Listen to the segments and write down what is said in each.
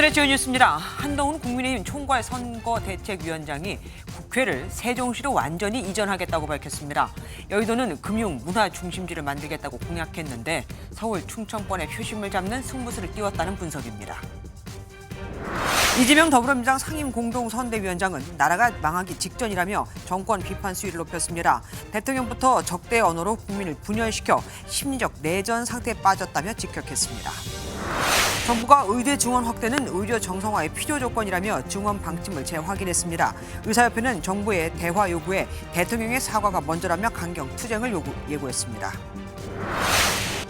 오늘의 주요 뉴스입니다. 한동훈 국민의힘 총괄선거대책위원장이 국회를 세종시로 완전히 이전하겠다고 밝혔습니다. 여의도는 금융, 문화 중심지를 만들겠다고 공약했는데 서울, 충청권의 표심을 잡는 승부수를 띄웠다는 분석입니다. 이재명 더불어민주당 상임공동선대위원장은 나라가 망하기 직전이라며 정권 비판 수위를 높였습니다. 대통령부터 적대 언어로 국민을 분열시켜 심리적 내전 상태에 빠졌다며 직격했습니다. 정부가 의대 증원 확대는 의료 정성화의 필요 조건이라며 증원 방침을 재확인했습니다. 의사협회는 정부의 대화 요구에 대통령의 사과가 먼저라며 강경 투쟁을 예고했습니다.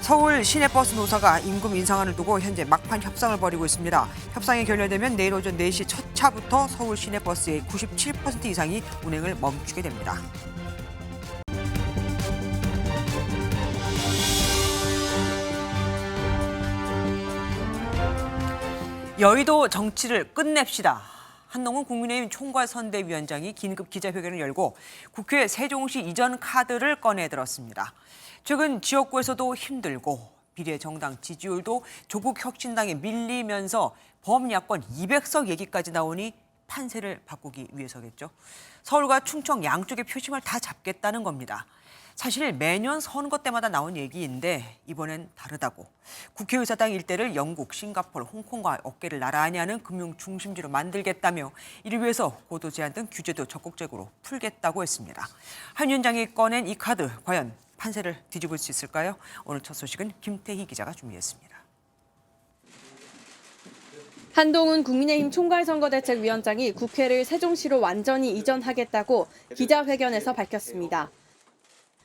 서울 시내버스 노사가 임금 인상안을 두고 현재 막판 협상을 벌이고 있습니다. 협상이 결렬되면 내일 오전 4시 첫 차부터 서울 시내버스의 97% 이상이 운행을 멈추게 됩니다. 여의도 정치를 끝냅시다. 한동훈 국민의힘 총괄선대위원장이 긴급 기자회견을 열고 국회 세종시 이전 카드를 꺼내들었습니다. 최근 지역구에서도 힘들고 비례정당 지지율도 조국 혁신당에 밀리면서 범야권 200석 얘기까지 나오니 판세를 바꾸기 위해서겠죠. 서울과 충청 양쪽의 표심을 다 잡겠다는 겁니다. 사실 매년 선거 때마다 나온 얘기인데 이번엔 다르다고. 국회의사당 일대를 영국, 싱가포르, 홍콩과 어깨를 나란히 하는 금융 중심지로 만들겠다며 이를 위해서 고도 제한 등 규제도 적극적으로 풀겠다고 했습니다. 한 위원장이 꺼낸 이 카드 과연 판세를 뒤집을 수 있을까요? 오늘 첫 소식은 김태희 기자가 준비했습니다. 한동훈 국민의힘 총괄선거대책위원장이 국회를 세종시로 완전히 이전하겠다고 기자회견에서 밝혔습니다.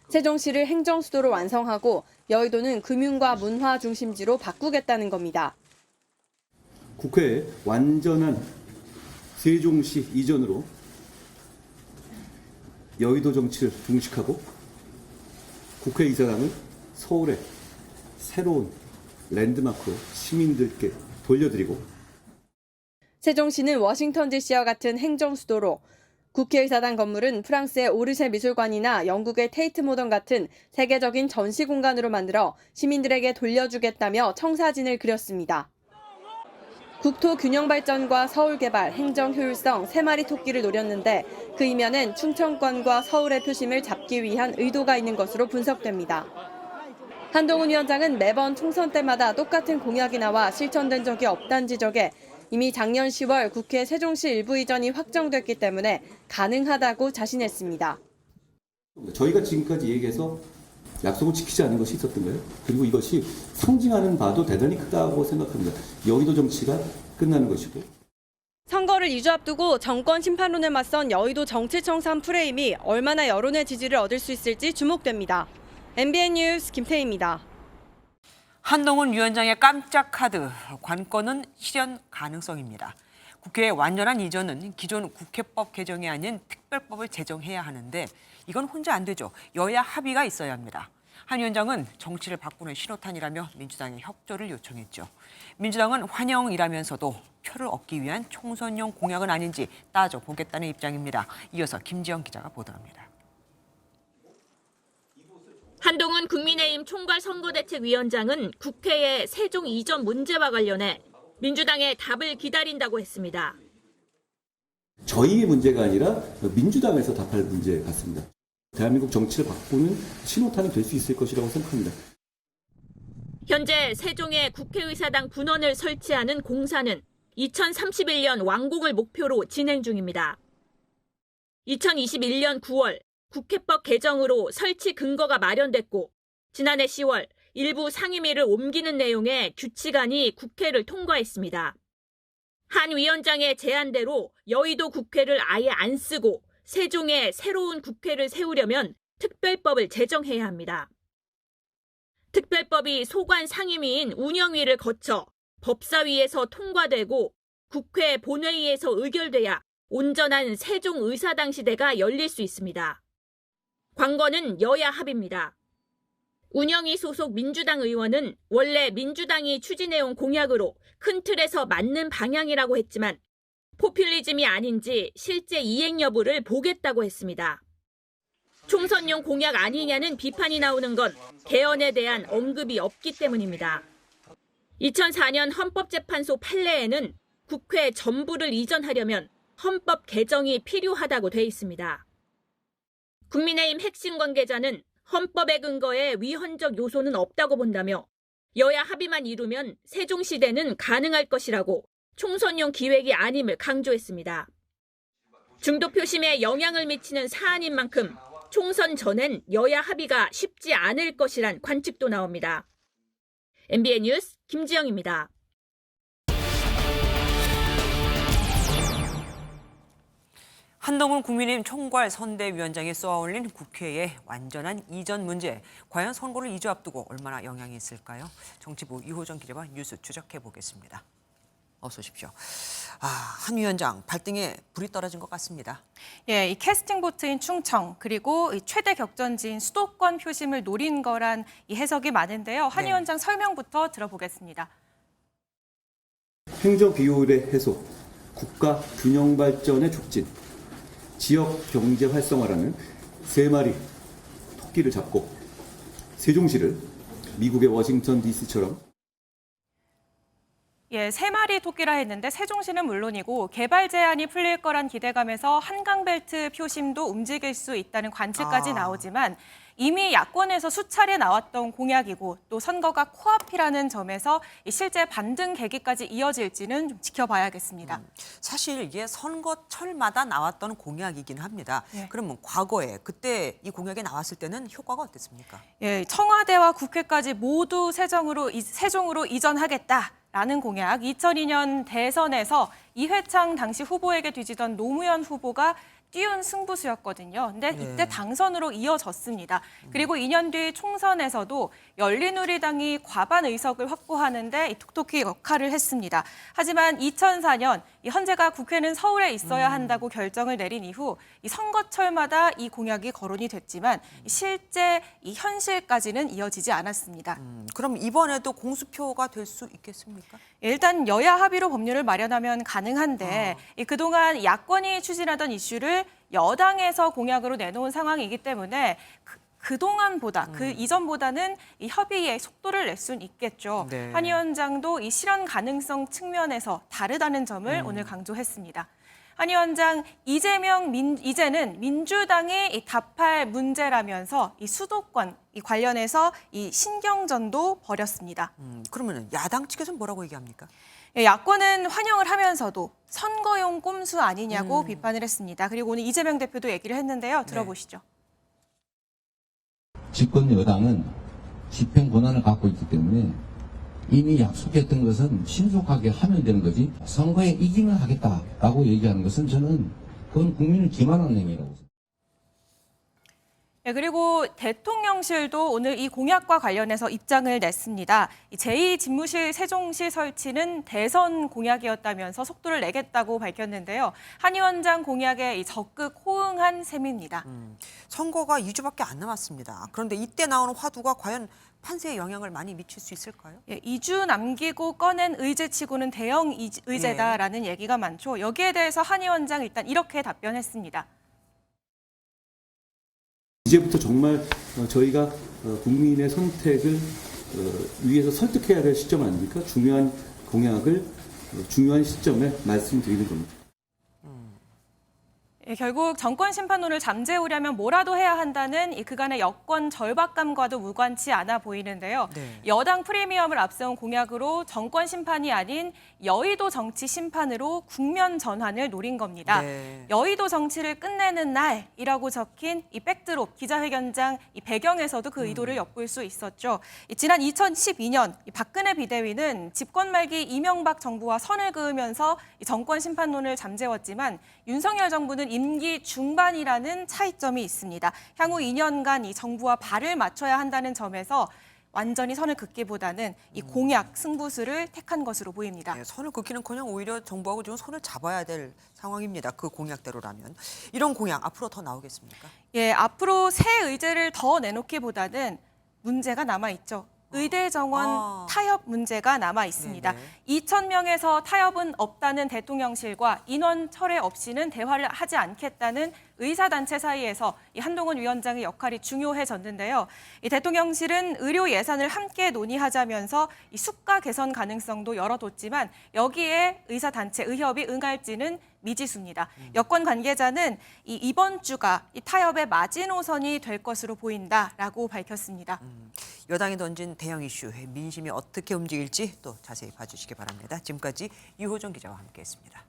세종시를 행정수도로 완성하고 여의도는 금융과 문화 중심지로 바꾸겠다는 겁니다. 국회의 완전한 세종시 이전으로 여의도 정치를 종식하고 국회의사당을 서울의 새로운 랜드마크로 시민들께 돌려드리고 세종시는 워싱턴 DC와 같은 행정수도로 국회의사당 건물은 프랑스의 오르세 미술관이나 영국의 테이트 모던 같은 세계적인 전시 공간으로 만들어 시민들에게 돌려주겠다며 청사진을 그렸습니다. 국토 균형 발전과 서울 개발, 행정 효율성, 세 마리 토끼를 노렸는데 그 이면엔 충청권과 서울의 표심을 잡기 위한 의도가 있는 것으로 분석됩니다. 한동훈 위원장은 매번 총선 때마다 똑같은 공약이 나와 실천된 적이 없다는 지적에 이미 작년 10월 국회 세종시 일부 이전이 확정됐기 때문에 가능하다고 자신했습니다. 저희가 지금까지 얘기해서 약속을 지키지 않은 것이 있었던 거예요. 그리고 이것이 상징하는 바도 대단히 크다고 생각합니다. 여의도 정치가 끝나는 것이고. 선거를 2주 앞두고 정권 심판론에 맞선 여의도 정치청산 프레임이 얼마나 여론의 지지를 얻을 수 있을지 주목됩니다. MBN 뉴스 김태희입니다. 한동훈 위원장의 깜짝 카드, 관건은 실현 가능성입니다. 국회의 완전한 이전은 기존 국회법 개정이 아닌 특별법을 제정해야 하는데 이건 혼자 안 되죠. 여야 합의가 있어야 합니다. 한 위원장은 정치를 바꾸는 신호탄이라며 민주당의 협조를 요청했죠. 민주당은 환영이라면서도 표를 얻기 위한 총선용 공약은 아닌지 따져보겠다는 입장입니다. 이어서 김지영 기자가 보도합니다. 한동훈 국민의힘 총괄선거대책위원장은 국회의 세종 이전 문제와 관련해 민주당의 답을 기다린다고 했습니다. 저희의 문제가 아니라 민주당에서 답할 문제 같습니다. 대한민국 정치를 바꾸는 신호탄이 될 수 있을 것이라고 생각합니다. 현재 세종에 국회의사당 분원을 설치하는 공사는 2031년 완공을 목표로 진행 중입니다. 2021년 9월 국회법 개정으로 설치 근거가 마련됐고 지난해 10월 일부 상임위를 옮기는 내용의 규칙안이 국회를 통과했습니다. 한 위원장의 제안대로 여의도 국회를 아예 안 쓰고 세종에 새로운 국회를 세우려면 특별법을 제정해야 합니다. 특별법이 소관 상임위인 운영위를 거쳐 법사위에서 통과되고 국회 본회의에서 의결돼야 온전한 세종 의사당 시대가 열릴 수 있습니다. 관건은 여야 합의입니다. 운영위 소속 민주당 의원은 원래 민주당이 추진해온 공약으로 큰 틀에서 맞는 방향이라고 했지만 포퓰리즘이 아닌지 실제 이행 여부를 보겠다고 했습니다. 총선용 공약 아니냐는 비판이 나오는 건 개헌에 대한 언급이 없기 때문입니다. 2004년 헌법재판소 판례에는 국회 전부를 이전하려면 헌법 개정이 필요하다고 돼 있습니다. 국민의힘 핵심 관계자는 헌법의 근거에 위헌적 요소는 없다고 본다며 여야 합의만 이루면 세종시대는 가능할 것이라고 총선용 기획이 아님을 강조했습니다. 중도 표심에 영향을 미치는 사안인 만큼 총선 전엔 여야 합의가 쉽지 않을 것이란 관측도 나옵니다. MBN 뉴스 김지영입니다. 한동훈 국민의힘 총괄선대위원장이 쏘아올린 국회의 완전한 이전 문제. 과연 선거를 2주 앞두고 얼마나 영향이 있을까요? 정치부 이호정 기자와 뉴스 추적해 보겠습니다. 어서 오십시오. 한 위원장 발등에 불이 떨어진 것 같습니다. 예, 이 캐스팅 보트인 충청 그리고 이 최대 격전지인 수도권 표심을 노린 거란 이 해석이 많은데요. 한 네. 위원장 설명부터 들어보겠습니다. 행정 비효율의 해소, 국가 균형 발전의 촉진, 지역 경제 활성화라는 세 마리 토끼를 잡고 세종시를 미국의 워싱턴 DC처럼 예, 세 마리 토끼라 했는데 세종시는 물론이고 개발 제한이 풀릴 거란 기대감에서 한강벨트 표심도 움직일 수 있다는 관측까지 나오지만 이미 야권에서 수차례 나왔던 공약이고 또 선거가 코앞이라는 점에서 실제 반등 계기까지 이어질지는 좀 지켜봐야겠습니다. 사실 이게 선거철마다 나왔던 공약이긴 합니다. 네. 그러면 과거에 그때 이 공약이 나왔을 때는 효과가 어땠습니까? 예, 청와대와 국회까지 모두 세종으로 이전하겠다라는 공약. 2002년 대선에서 이회창 당시 후보에게 뒤지던 노무현 후보가 띄운 승부수였거든요. 근데 이때 당선으로 이어졌습니다. 그리고 2년 뒤 총선에서도 열린우리당이 과반 의석을 확보하는데 톡톡히 역할을 했습니다. 하지만 2004년 현재가 국회는 서울에 있어야 한다고 결정을 내린 이후 이 선거철마다 이 공약이 거론이 됐지만 실제 이 현실까지는 이어지지 않았습니다. 그럼 이번에도 공수표가 될 수 있겠습니까? 일단 여야 합의로 법률을 마련하면 가능한데 그동안 야권이 추진하던 이슈를 여당에서 공약으로 내놓은 상황이기 때문에 그동안보다 그 이전보다는 이 협의에 속도를 낼 수는 있겠죠. 네. 한 위원장도 이 실현 가능성 측면에서 다르다는 점을 오늘 강조했습니다. 한 위원장 이제는 민주당이 이 답할 문제라면서 이 수도권 관련해서 이 신경전도 벌였습니다. 그러면 야당 측에서는 뭐라고 얘기합니까? 야권은 환영을 하면서도 선거용 꼼수 아니냐고 비판을 했습니다. 그리고 오늘 이재명 대표도 얘기를 했는데요. 들어보시죠. 집권 여당은 집행 권한을 갖고 있기 때문에 이미 약속했던 것은 신속하게 하면 되는 거지 선거에 이기면 하겠다라고 얘기하는 것은 저는 그건 국민을 기만하는 행위라고 생각합니다. 그리고 대통령실도 오늘 이 공약과 관련해서 입장을 냈습니다. 제2집무실 세종시 설치는 대선 공약이었다면서 속도를 내겠다고 밝혔는데요. 한 위원장 공약에 적극 호응한 셈입니다. 선거가 2주밖에 안 남았습니다. 그런데 이때 나오는 화두가 과연 판세에 영향을 많이 미칠 수 있을까요? 2주 남기고 꺼낸 의제치고는 대형 의제다라는 얘기가 많죠. 여기에 대해서 한 위원장 일단 이렇게 답변했습니다. 이제부터 정말 저희가 국민의 선택을 위해서 설득해야 될 시점 아닙니까? 중요한 공약을 중요한 시점에 말씀드리는 겁니다. 결국 정권 심판론을 잠재우려면 뭐라도 해야 한다는 이 그간의 여권 절박감과도 무관치 않아 보이는데요. 네. 여당 프리미엄을 앞세운 공약으로 정권 심판이 아닌 여의도 정치 심판으로 국면 전환을 노린 겁니다. 네. 여의도 정치를 끝내는 날이라고 적힌 이 백드롭 기자회견장 이 배경에서도 그 의도를 엿볼 수 있었죠. 지난 2012년 박근혜 비대위는 집권 말기 이명박 정부와 선을 그으면서 이 정권 심판론을 잠재웠지만 윤석열 정부는 임기 중반이라는 차이점이 있습니다. 향후 2년간 이 정부와 발을 맞춰야 한다는 점에서 완전히 선을 긋기보다는 이 공약 승부수를 택한 것으로 보입니다. 네, 선을 긋기는커녕 오히려 정부하고 좀 손을 잡아야 될 상황입니다. 그 공약대로라면. 이런 공약 앞으로 더 나오겠습니까? 앞으로 새 의제를 더 내놓기보다는 문제가 남아있죠. 의대 정원 타협 문제가 남아 있습니다. 네네. 2,000명에서 타협은 없다는 대통령실과 인원 철회 없이는 대화를 하지 않겠다는 의사단체 사이에서 이 한동훈 위원장의 역할이 중요해졌는데요. 이 대통령실은 의료 예산을 함께 논의하자면서 이 수가 개선 가능성도 열어뒀지만 여기에 의사단체 의협이 응할지는 미지수입니다. 여권 관계자는 이번 주가 이 타협의 마지노선이 될 것으로 보인다라고 밝혔습니다. 여당이 던진 대형 이슈, 민심이 어떻게 움직일지 또 자세히 봐주시기 바랍니다. 지금까지 유호정 기자와 함께했습니다.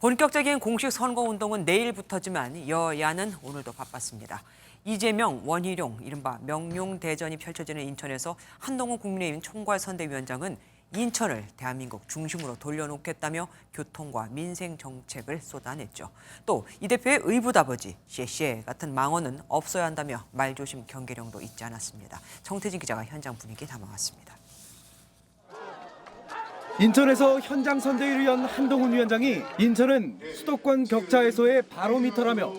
본격적인 공식 선거운동은 내일부터지만 여야는 오늘도 바빴습니다. 이재명, 원희룡, 이른바 명룡대전이 펼쳐지는 인천에서 한동훈 국민의힘 총괄선대위원장은 인천을 대한민국 중심으로 돌려놓겠다며 교통과 민생 정책을 쏟아냈죠. 또 이 대표의 의붓아버지 셰셰 같은 망언은 없어야 한다며 말조심 경계령도 잊지 않았습니다. 정태진 기자가 현장 분위기 담아왔습니다. 인천에서 현장 선대위를 연 한동훈 위원장이 인천은 수도권 격차 해소의 바로미터라며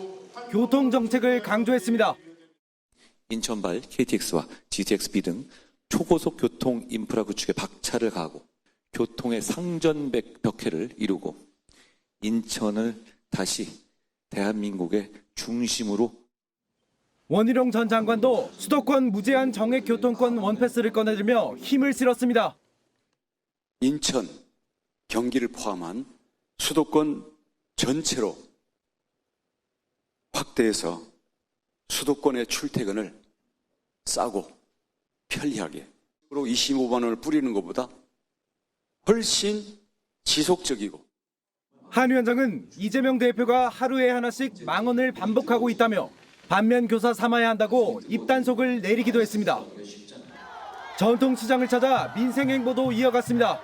교통 정책을 강조했습니다. 인천발 KTX와 GTX-B 등 초고속 교통 인프라 구축에 박차를 가하고 교통의 상전벽해를 이루고 인천을 다시 대한민국의 중심으로. 원희룡 전 장관도 수도권 무제한 정액 교통권 원패스를 꺼내들며 힘을 실었습니다. 인천, 경기를 포함한 수도권 전체로 확대해서 수도권의 출퇴근을 싸고 편리하게 25만 원을 뿌리는 것보다 훨씬 지속적이고. 한 위원장은 이재명 대표가 하루에 하나씩 망언을 반복하고 있다며 반면 교사 삼아야 한다고 입단속을 내리기도 했습니다. 전통시장을 찾아 민생 행보도 이어갔습니다.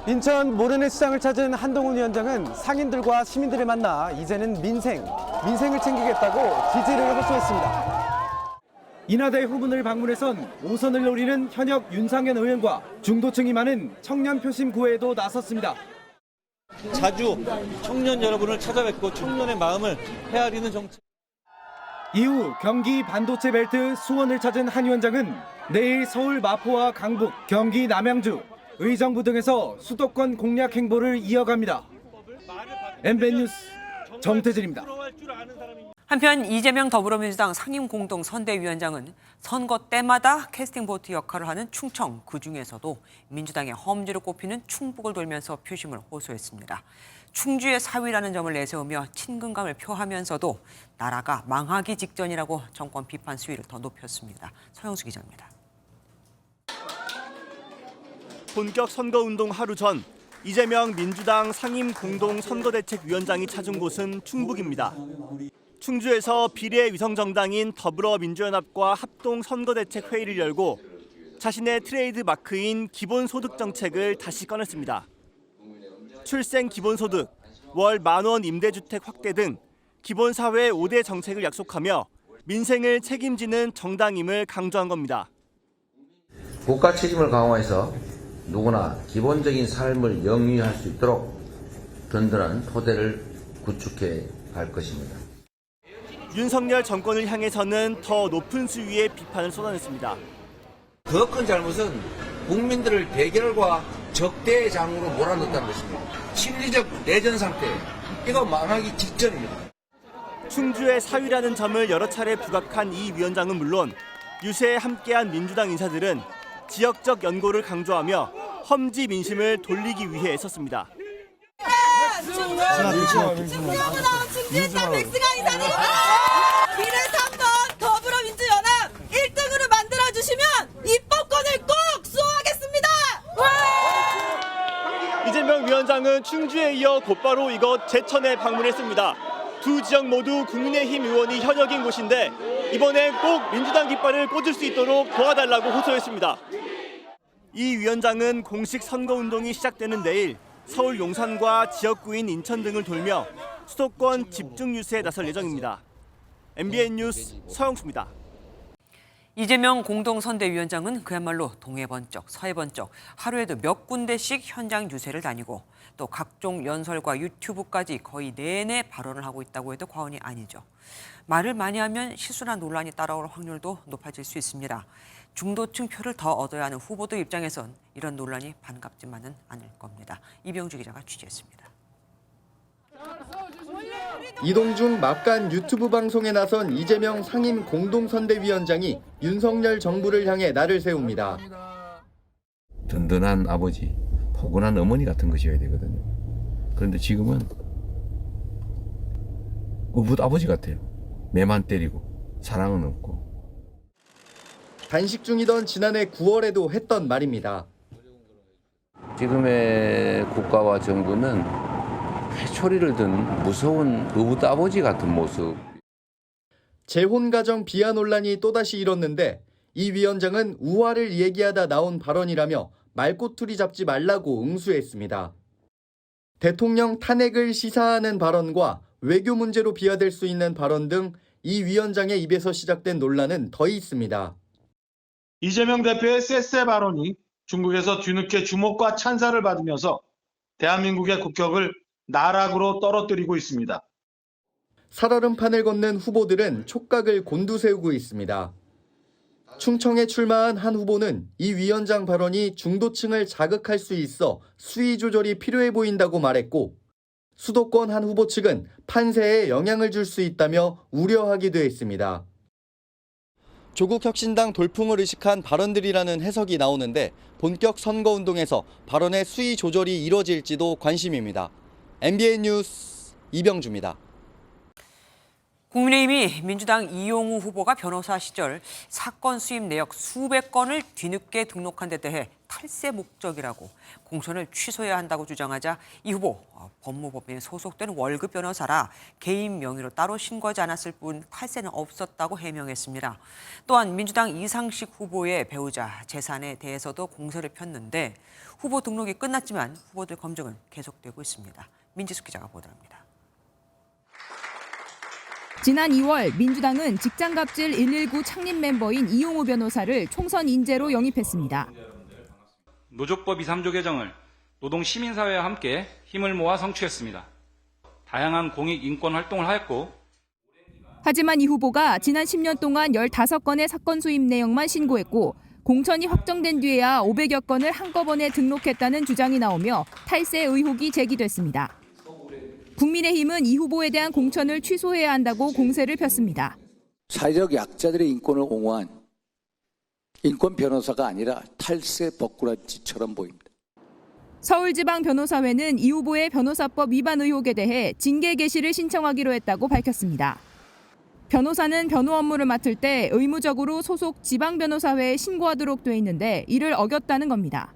인천 모래내 시장을 찾은 한동훈 위원장은 상인들과 시민들을 만나 이제는 민생을 챙기겠다고 지지를 호소했습니다. 인하대 후문을 방문해선 5선을 노리는 현역 윤상현 의원과 중도층이 많은 청년 표심 구회에도 나섰습니다. 자주 청년 여러분을 찾아뵙고 청년의 마음을 헤아리는 정책. 이후 경기 반도체 벨트 수원을 찾은 한 위원장은 내일 서울 마포와 강북, 경기 남양주, 의정부 등에서 수도권 공략 행보를 이어갑니다. MBN 뉴스 정태진입니다. 한편 이재명 더불어민주당 상임공동선대위원장은 선거 때마다 캐스팅보트 역할을 하는 충청, 그중에서도 민주당의 험지로 꼽히는 충북을 돌면서 표심을 호소했습니다. 충주의 사위라는 점을 내세우며 친근감을 표하면서도 나라가 망하기 직전이라고 정권 비판 수위를 더 높였습니다. 서영수 기자입니다. 본격 선거운동 하루 전 이재명 민주당 상임공동선거대책위원장이 찾은 곳은 충북입니다. 충주에서 비례위성정당인 더불어민주연합과 합동선거대책회의를 열고 자신의 트레이드 마크인 기본소득 정책을 다시 꺼냈습니다. 출생 기본소득, 월 10,000원 임대주택 확대 등 기본사회 5대 정책을 약속하며 민생을 책임지는 정당임을 강조한 겁니다. 국가 책임을 강화해서 누구나 기본적인 삶을 영위할 수 있도록 든든한 토대를 구축해 갈 것입니다. 윤석열 정권을 향해서는 더 높은 수위의 비판을 쏟아냈습니다. 더 큰 잘못은 국민들을 대결과 적대장으로 몰아넣었다는 것입니다. 심리적 내전 상태, 이거 망하기 직전입니다. 충주의 사위라는 점을 여러 차례 부각한 이 위원장은 물론 유세에 함께한 민주당 인사들은 지역적 연고를 강조하며 험지 민심을 돌리기 위해 애썼습니다. 충주에서 백승아 인사드립니다. 그래서 한번 더불어민주연합 1등으로 만들어주시면 입법권을 꼭 수호하겠습니다. 이재명 위원장은 충주에 이어 곧바로 이곳 제천에 방문했습니다. 두 지역 모두 국민의힘 의원이 현역인 곳인데 이번엔 꼭 민주당 깃발을 꽂을 수 있도록 도와달라고 호소했습니다. 이 위원장은 공식 선거운동이 시작되는 내일 서울 용산과 지역구인 인천 등을 돌며 수도권 집중 유세에 나설 예정입니다. MBN 뉴스 서영수입니다. 이재명 공동선대위원장은 그야말로 동해 번쩍, 서해 번쩍 하루에도 몇 군데씩 현장 유세를 다니고 또 각종 연설과 유튜브까지 거의 내내 발언을 하고 있다고 해도 과언이 아니죠. 말을 많이 하면 실수나 논란이 따라올 확률도 높아질 수 있습니다. 중도층 표를 더 얻어야 하는 후보들 입장에선 이런 논란이 반갑지만은 않을 겁니다. 이병주 기자가 취재했습니다. 이동중 막간 유튜브 방송에 나선 이재명 상임 공동선대위원장이 윤석열 정부를 향해 날을 세웁니다. 든든한 아버지, 포근한 어머니 같은 것이어야 되거든요. 그런데 지금은 어붓 아버지 같아요. 매만 때리고 사랑은 없고. 단식 중이던 지난해 9월에도 했던 말입니다. 지금의 국가와 정부는 회초리를 든 무서운 어붓 아버지 같은 모습. 재혼 가정 비하 논란이 또다시 일었는데 이 위원장은 우화를 얘기하다 나온 발언이라며 말꼬투리 잡지 말라고 응수했습니다. 대통령 탄핵을 시사하는 발언과 외교 문제로 비화될 수 있는 발언 등 이 위원장의 입에서 시작된 논란은 더 있습니다. 이재명 대표의 쎄쎄 발언이 중국에서 뒤늦게 주목과 찬사를 받으면서 대한민국의 국격을 나락으로 떨어뜨리고 있습니다. 살얼음판을 걷는 후보들은 촉각을 곤두세우고 있습니다. 충청에 출마한 한 후보는 이 위원장 발언이 중도층을 자극할 수 있어 수위 조절이 필요해 보인다고 말했고, 수도권 한 후보 측은 판세에 영향을 줄 수 있다며 우려하기도 했습니다. 조국 혁신당 돌풍을 의식한 발언들이라는 해석이 나오는데 본격 선거운동에서 발언의 수위 조절이 이뤄질지도 관심입니다. MBN 뉴스 이병주입니다. 국민의힘이 민주당 이용우 후보가 변호사 시절 사건 수입 내역 수백 건을 뒤늦게 등록한 데 대해 탈세 목적이라고 공천을 취소해야 한다고 주장하자 이 후보 법무법인에 소속된 월급 변호사라 개인 명의로 따로 신고하지 않았을 뿐 탈세는 없었다고 해명했습니다. 또한 민주당 이상식 후보의 배우자 재산에 대해서도 공세를 폈는데 후보 등록이 끝났지만 후보들 검증은 계속되고 있습니다. 민지숙 기자가 보도합니다. 지난 2월 민주당은 직장갑질 119 창립 멤버인 이용우 변호사를 총선 인재로 영입했습니다. 노조법 2, 3조 개정을 노동시민사회와 함께 힘을 모아 성취했습니다. 다양한 공익 인권 활동을 하였고, 하지만 이 후보가 지난 10년 동안 15건의 사건 수입 내역만 신고했고 공천이 확정된 뒤에야 500여 건을 한꺼번에 등록했다는 주장이 나오며 탈세 의혹이 제기됐습니다. 국민의힘은 이 후보에 대한 공천을 취소해야 한다고 공세를 폈습니다. 사회적 약자들의 인권을 옹호한 인권 변호사가 아니라 탈세 버꾸라지처럼 보입니다. 서울지방변호사회는 이 후보의 변호사법 위반 의혹에 대해 징계 개시를 신청하기로 했다고 밝혔습니다. 변호사는 변호 업무를 맡을 때 의무적으로 소속 지방변호사회에 신고하도록 돼 있는데 이를 어겼다는 겁니다.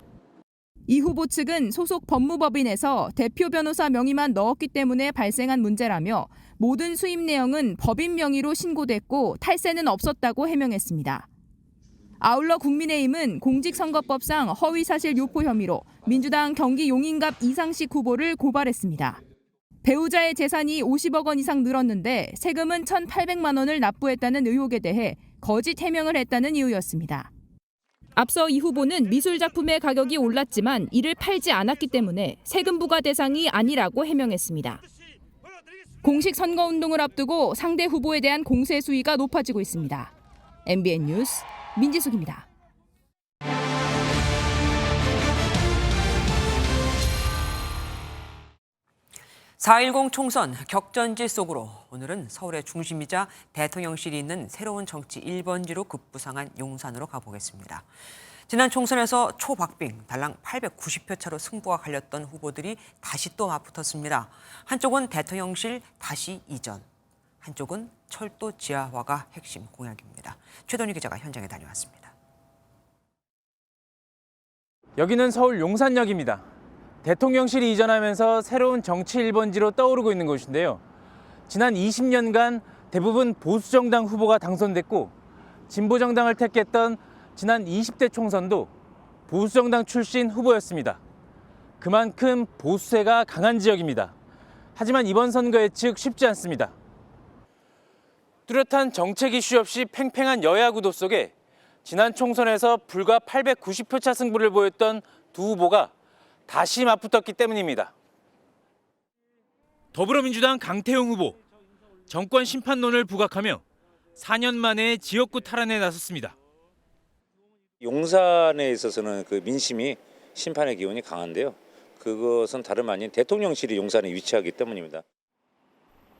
이 후보 측은 소속 법무법인에서 대표 변호사 명의만 넣었기 때문에 발생한 문제라며 모든 수입 내용은 법인 명의로 신고됐고 탈세는 없었다고 해명했습니다. 아울러 국민의힘은 공직선거법상 허위사실 유포 혐의로 민주당 경기 용인갑 이상식 후보를 고발했습니다. 배우자의 재산이 50억 원 이상 늘었는데 세금은 1,800만 원을 납부했다는 의혹에 대해 거짓 해명을 했다는 이유였습니다. 앞서 이 후보는 미술 작품의 가격이 올랐지만 이를 팔지 않았기 때문에 세금 부과 대상이 아니라고 해명했습니다. 공식 선거운동을 앞두고 상대 후보에 대한 공세 수위가 높아지고 있습니다. MBN 뉴스 민지숙입니다. (4.10) 총선 격전지 속으로 오늘은 서울의 중심이자 대통령실이 있는 새로운 정치 1번지로 급부상한 용산으로 가보겠습니다. 지난 총선에서 초박빙 달랑 890표 차로 승부가 갈렸던 후보들이 다시 또 맞붙었습니다. 한쪽은 대통령실 다시 이전, 한쪽은 철도 지하화가 핵심 공약입니다. 최동희 기자가 현장에 다녀왔습니다. 여기는 서울 용산역입니다. 대통령실이 이전하면서 새로운 정치 1번지로 떠오르고 있는 곳인데요. 지난 20년간 대부분 보수정당 후보가 당선됐고 진보정당을 택했던 지난 20대 총선도 보수정당 출신 후보였습니다. 그만큼 보수세가 강한 지역입니다. 하지만 이번 선거 예측 쉽지 않습니다. 뚜렷한 정책 이슈 없이 팽팽한 여야 구도 속에 지난 총선에서 불과 890표 차 승부를 보였던 두 후보가 다시 맞붙었기 때문입니다. 더불어민주당 강태용 후보, 정권 심판론을 부각하며 4년 만에 지역구 탈환에 나섰습니다. 용산에 있어서는 그 민심이 심판의 기운이 강한데요. 그것은 다름 아닌 대통령실이 용산에 위치하기 때문입니다.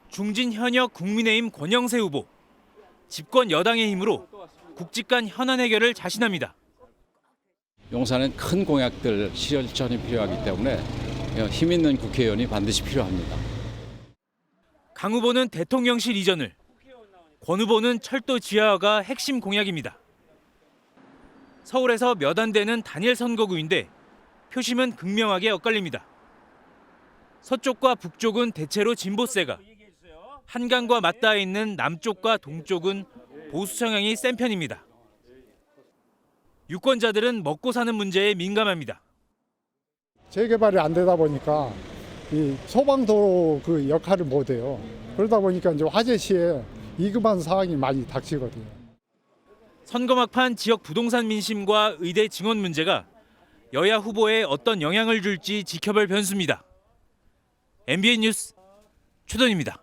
중진 현역 국민의힘 권영세 후보, 집권 여당의 힘으로 국직간 현안 해결을 자신합니다. 용산은 큰 공약들 실현이 필요하기 때문에 힘 있는 국회의원이 반드시 필요합니다. 강 후보는 대통령실 이전을, 권 후보는 철도 지하화가 핵심 공약입니다. 서울에서 몇 안 되는 단일 선거구인데 표심은 극명하게 엇갈립니다. 서쪽과 북쪽은 대체로 진보세가, 한강과 맞닿아 있는 남쪽과 동쪽은 보수 성향이 센 편입니다. 유권자들은 먹고 사는 문제에 민감합니다. 재개발이 안 되다 보니까 이 소방도로 그 역할을 못 해요. 그러다 보니까 이제 화재 시에 위급한 상황이 많이 닥치거든요. 선거 막판 지역 부동산 민심과 의대 증원 문제가 여야 후보에 어떤 영향을 줄지 지켜볼 변수입니다. MBN 뉴스 최돈입니다.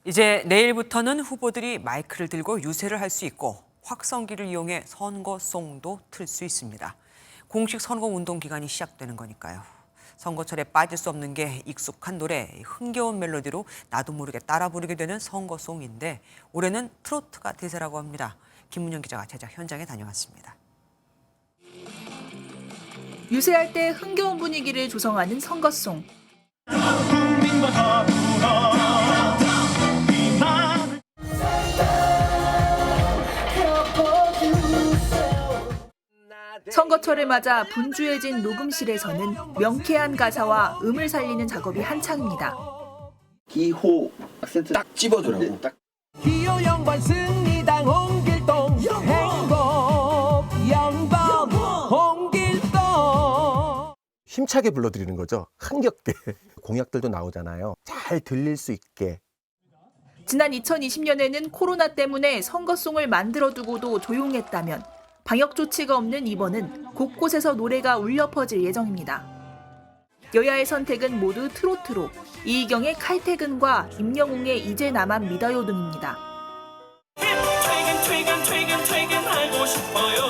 이제 내일부터는 후보들이 마이크를 들고 유세를 할 수 있고 확성기를 이용해 선거송도 틀 수 있습니다. 공식 선거운동 기간이 시작되는 거니까요. 선거철에 빠질 수 없는 게 익숙한 노래, 흥겨운 멜로디로 나도 모르게 따라 부르게 되는 선거송인데 올해는 트로트가 대세라고 합니다. 김문영 기자가 제작 현장에 다녀왔습니다. 유세할 때 흥겨운 분위기를 조성하는 선거송. 선거철을 맞아 분주해진 녹음실에서는 명쾌한 가사와 음을 살리는 작업이 한창입니다. 기호 악센트 딱 집어주라고. 기호 영번 승리당 홍길동 행복 영번 홍길동. 힘차게 불러드리는 거죠. 흥겹게. 공약들도 나오잖아요. 잘 들릴 수 있게. 지난 2020년에는 코로나 때문에 선거송을 만들어두고도 조용했다면 방역 조치가 없는 이번은 곳곳에서 노래가 울려 퍼질 예정입니다. 여야의 선택은 모두 트로트로 이희경의 칼퇴근과 임영웅의 이제 나만 믿어요 등입니다. 퇴근하고 싶어요.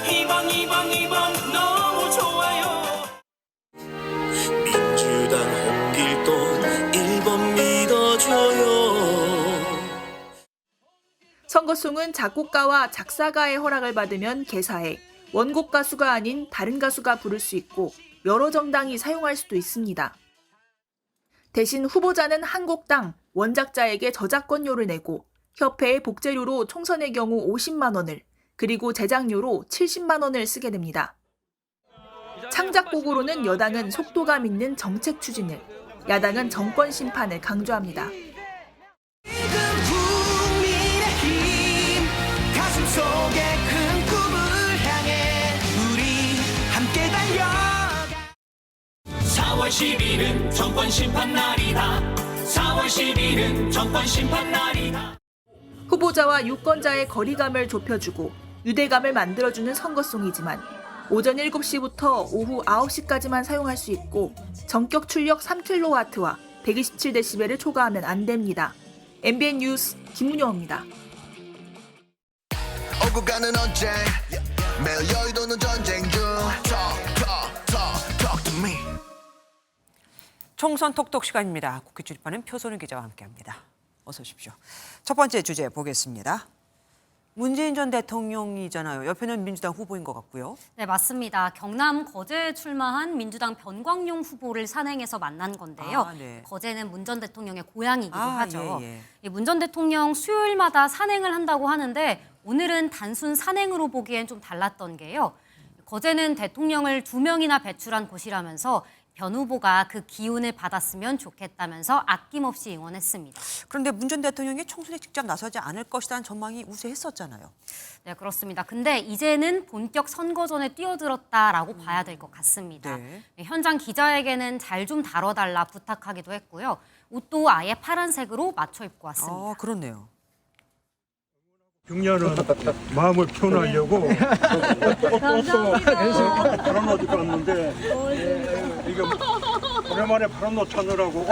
2번 너무 좋아요. 민주당 홍길동 1번 믿어줘요. 선거송은 작곡가와 작사가의 허락을 받으면 개사해 원곡 가수가 아닌 다른 가수가 부를 수 있고 여러 정당이 사용할 수도 있습니다. 대신 후보자는 한 곡당 원작자에게 저작권료를 내고 협회의 복제료로 총선의 경우 50만 원을 그리고 제작료로 70만 원을 쓰게 됩니다. 창작곡으로는 여당은 속도감 있는 정책 추진을, 야당은 정권 심판을 강조합니다. 속에 큰 꿈을 향해 우리 함께 달려가. 4월 10일은 정권 심판 날이다. 4월 10일은 정권 심판 날이다. 후보자와 유권자의 거리감을 좁혀주고 유대감을 만들어주는 선거송이지만 오전 7시부터 오후 9시까지만 사용할 수 있고 전격 출력 3kW와 127dB를 초과하면 안 됩니다. MBN 뉴스 김문영입니다. 오고 가는 언제 매일 여의도는 전쟁 중 Talk to me. 총선 톡톡 시간입니다. 국회 출입하는 표소는 기자와 함께합니다. 어서 오십시오. 첫 번째 주제 보겠습니다. 문재인 전 대통령이잖아요. 옆에는 민주당 후보인 것 같고요. 네, 맞습니다. 경남 거제에 출마한 민주당 변광용 후보를 산행해서 만난 건데요. 네. 거제는 문 전 대통령의 고향이기도 하죠. 예. 문 전 대통령 수요일마다 산행을 한다고 하는데 오늘은 단순 산행으로 보기엔 좀 달랐던 게요. 거제는 대통령을 2명이나 배출한 곳이라면서 변 후보가 그 기운을 받았으면 좋겠다면서 아낌없이 응원했습니다. 그런데 문 전 대통령이 총선에 직접 나서지 않을 것이라는 전망이 우세했었잖아요. 네, 그렇습니다. 근데 이제는 본격 선거전에 뛰어들었다라고 봐야 될 것 같습니다. 네. 현장 기자에게는 잘 좀 다뤄달라 부탁하기도 했고요. 옷도 아예 파란색으로 맞춰 입고 왔습니다. 그렇네요. 중년은 마음을 표현하려고 바람 어디 갔는데 이게 오랜만에 바람 놓자느라고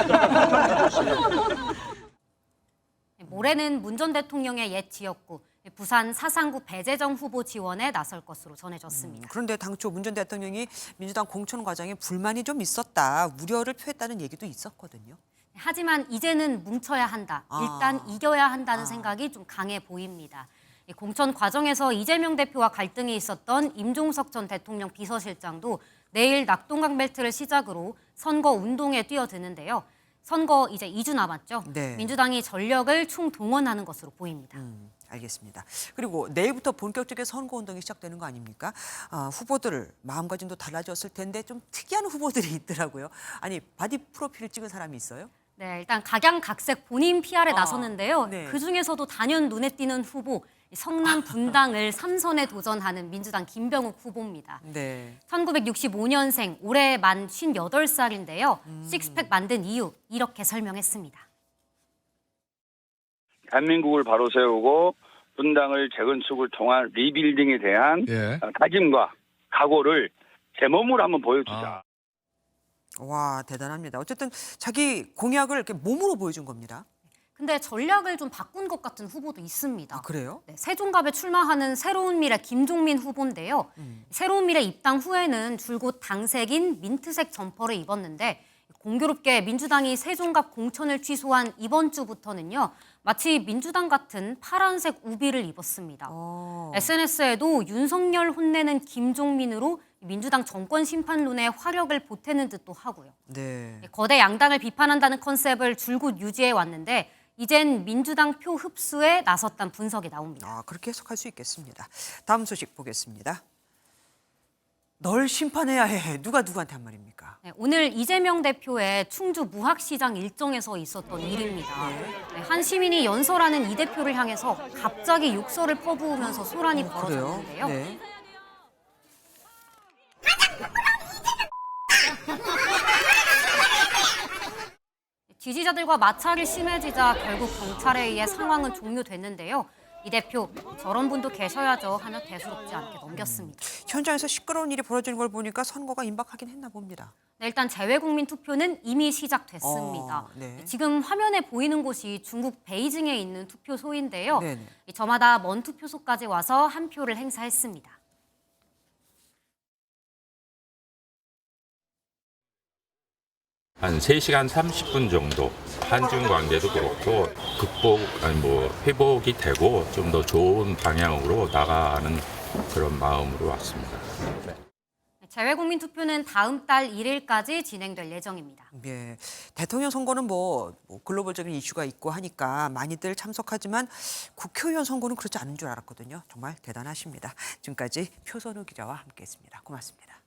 모레는 문 전 대통령의 옛 지역구 부산 사상구 배재정 후보 지원에 나설 것으로 전해졌습니다. 그런데 당초 문 전 대통령이 민주당 공천 과정에 불만이 좀 있었다, 우려를 표했다는 얘기도 있었거든요. 하지만 이제는 뭉쳐야 한다. 일단 이겨야 한다는 생각이 좀 강해 보입니다. 공천 과정에서 이재명 대표와 갈등이 있었던 임종석 전 대통령 비서실장도 내일 낙동강 벨트를 시작으로 선거 운동에 뛰어드는데요. 선거 이제 2주 남았죠. 네. 민주당이 전력을 총동원하는 것으로 보입니다. 알겠습니다. 그리고 내일부터 본격적인 선거운동이 시작되는 거 아닙니까? 후보들 마음가짐도 달라졌을 텐데 좀 특이한 후보들이 있더라고요. 아니, 바디 프로필을 찍은 사람이 있어요? 네, 일단 각양각색 본인 PR에 나섰는데요. 네. 그중에서도 단연 눈에 띄는 후보, 성남 분당을 3선에 도전하는 민주당 김병욱 후보입니다. 네. 1965년생, 올해 만 58살인데요. 식스팩 만든 이유, 이렇게 설명했습니다. 대한민국을 바로 세우고 분당을 재건축을 통한 리빌딩에 대한 다짐과 각오를 제 몸으로 한번 보여주자. 와, 대단합니다. 어쨌든 자기 공약을 이렇게 몸으로 보여준 겁니다. 근데 전략을 좀 바꾼 것 같은 후보도 있습니다. 그래요? 네, 세종갑에 출마하는 새로운 미래 김종민 후보인데요. 새로운 미래 입당 후에는 줄곧 당색인 민트색 점퍼를 입었는데 공교롭게 민주당이 세종갑 공천을 취소한 이번 주부터는요. 마치 민주당 같은 파란색 우비를 입었습니다. SNS에도 윤석열 혼내는 김종민으로 민주당 정권 심판론에 화력을 보태는 듯도 하고요. 네. 거대 양당을 비판한다는 컨셉을 줄곧 유지해 왔는데 이젠 민주당 표 흡수에 나섰다는 분석이 나옵니다. 그렇게 해석할 수 있겠습니다. 다음 소식 보겠습니다. 널 심판해야 해. 누가 누구한테 한 말입니까? 네, 오늘 이재명 대표의 충주 무학시장 일정에서 있었던 일입니다. 네, 한 시민이 연설하는 이 대표를 향해서 갑자기 욕설을 퍼부으면서 소란이 벌어졌는데요. 네. 지지자들과 마찰이 심해지자 결국 경찰에 의해 상황은 종료됐는데요. 이 대표, 저런 분도 계셔야죠 하며 대수롭지 않게 넘겼습니다. 현장에서 시끄러운 일이 벌어지는 걸 보니까 선거가 임박하긴 했나 봅니다. 네, 일단 재외국민 투표는 이미 시작됐습니다. 네. 지금 화면에 보이는 곳이 중국 베이징에 있는 투표소인데요. 네네. 저마다 먼 투표소까지 와서 한 표를 행사했습니다. 한 3시간 30분 정도 한중 관계도 그렇고 회복이 되고 좀 더 좋은 방향으로 나가는 그런 마음으로 왔습니다. 재외국민 투표는 다음 달 1일까지 진행될 예정입니다. 예, 대통령 선거는 뭐 글로벌적인 이슈가 있고 하니까 많이들 참석하지만 국회의원 선거는 그렇지 않은 줄 알았거든요. 정말 대단하십니다. 지금까지 표선우 기자와 함께했습니다. 고맙습니다.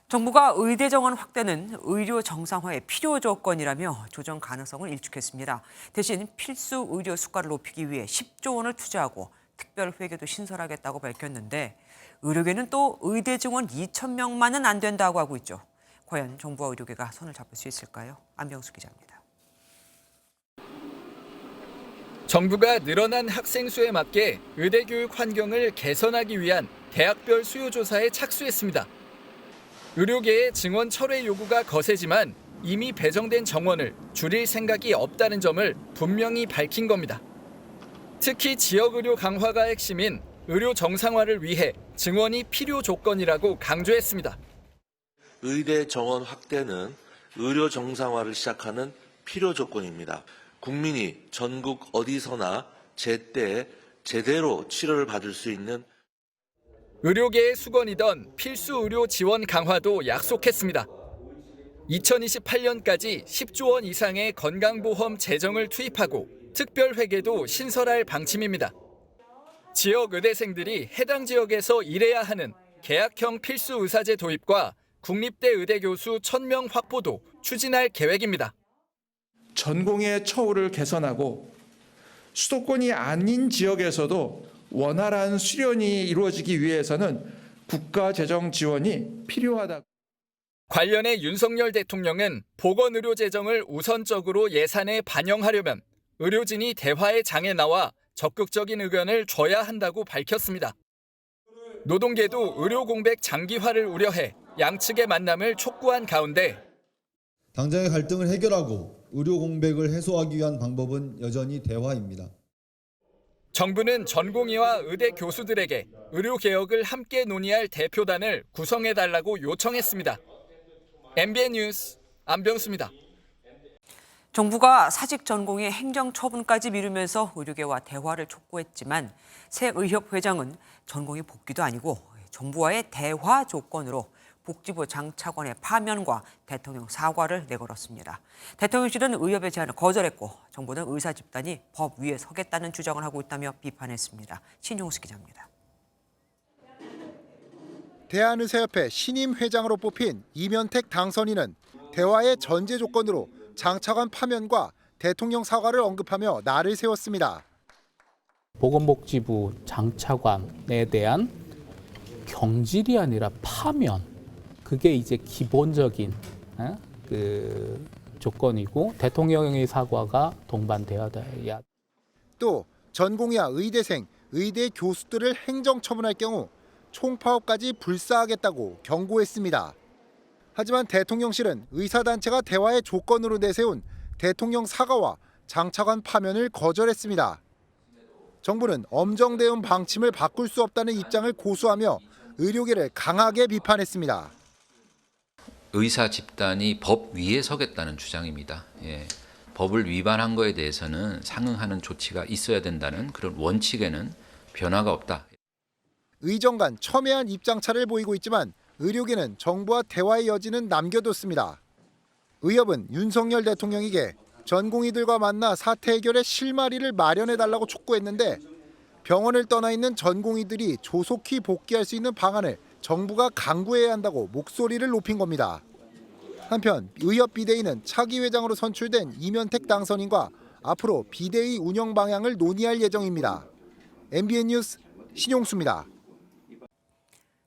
정부가 의대 정원 확대는 의료 정상화의 필요 조건이라며 조정 가능성을 일축했습니다. 대신 필수 의료 수가를 높이기 위해 10조 원을 투자하고 특별 회계도 신설하겠다고 밝혔는데 의료계는 또 의대 정원 2,000명만은 안 된다고 하고 있죠. 과연 정부와 의료계가 손을 잡을 수 있을까요? 안병수 기자입니다. 정부가 늘어난 학생 수에 맞게 의대 교육 환경을 개선하기 위한 대학별 수요 조사에 착수했습니다. 의료계의 증원 철회 요구가 거세지만 이미 배정된 정원을 줄일 생각이 없다는 점을 분명히 밝힌 겁니다. 특히 지역의료 강화가 핵심인 의료 정상화를 위해 증원이 필요 조건이라고 강조했습니다. 의대 정원 확대는 의료 정상화를 시작하는 필요 조건입니다. 국민이 전국 어디서나 제때 제대로 치료를 받을 수 있는 의료계의 수건이던 필수 의료 지원 강화도 약속했습니다. 2028년까지 10조 원 이상의 건강보험 재정을 투입하고 특별회계도 신설할 방침입니다. 지역 의대생들이 해당 지역에서 일해야 하는 계약형 필수 의사제 도입과 국립대 의대 교수 1,000명 확보도 추진할 계획입니다. 전공의 처우를 개선하고 수도권이 아닌 지역에서도 원활한 수련이 이루어지기 위해서는 국가 재정 지원이 필요하다. 관련해 윤석열 대통령은 보건의료 재정을 우선적으로 예산에 반영하려면 의료진이 대화의 장에 나와 적극적인 의견을 줘야 한다고 밝혔습니다. 노동계도 의료 공백 장기화를 우려해 양측의 만남을 촉구한 가운데 당장의 갈등을 해결하고 의료 공백을 해소하기 위한 방법은 여전히 대화입니다. 정부는 전공의와 의대 교수들에게 의료 개혁을 함께 논의할 대표단을 구성해달라고 요청했습니다. MBN 뉴스 안병수입니다. 정부가 사직 전공의 행정 처분까지 미루면서 의료계와 대화를 촉구했지만 새 의협 회장은 전공의 복귀도 아니고 정부와의 대화 조건으로 복지부 장차관의 파면과 대통령 사과를 내걸었습니다. 대통령실은 의협의 제안을 거절했고 정부는 의사 집단이 법 위에 서겠다는 주장을 하고 있다며 비판했습니다. 신용수 기자입니다. 대한의사협회 신임 회장으로 뽑힌 이면택 당선인은 대화의 전제 조건으로 장차관 파면과 대통령 사과를 언급하며 날을 세웠습니다. 보건복지부 장차관에 대한 경질이 아니라 파면, 그게 이제 기본적인 그 조건이고 대통령의 사과가 동반되어야. 또 전공의와 의대생, 의대 교수들을 행정처분할 경우 총파업까지 불사하겠다고 경고했습니다. 하지만 대통령실은 의사단체가 대화의 조건으로 내세운 대통령 사과와 장차관 파면을 거절했습니다. 정부는 엄정 대응 방침을 바꿀 수 없다는 입장을 고수하며 의료계를 강하게 비판했습니다. 의사 집단이 법 위에 서겠다는 주장입니다. 법을 위반한 거에 대해서는 상응하는 조치가 있어야 된다는 그런 원칙에는 변화가 없다. 의정 간 첨예한 입장차를 보이고 있지만 의료계는 정부와 대화의 여지는 남겨뒀습니다. 의협은 윤석열 대통령에게 전공의들과 만나 사태 해결의 실마리를 마련해달라고 촉구했는데 병원을 떠나 있는 전공의들이 조속히 복귀할 수 있는 방안을 정부가 강구해야 한다고 목소리를 높인 겁니다. 한편 의협 비대위는 차기 회장으로 선출된 이면택 당선인과 앞으로 비대위 운영 방향을 논의할 예정입니다. MBN 뉴스 신용수입니다.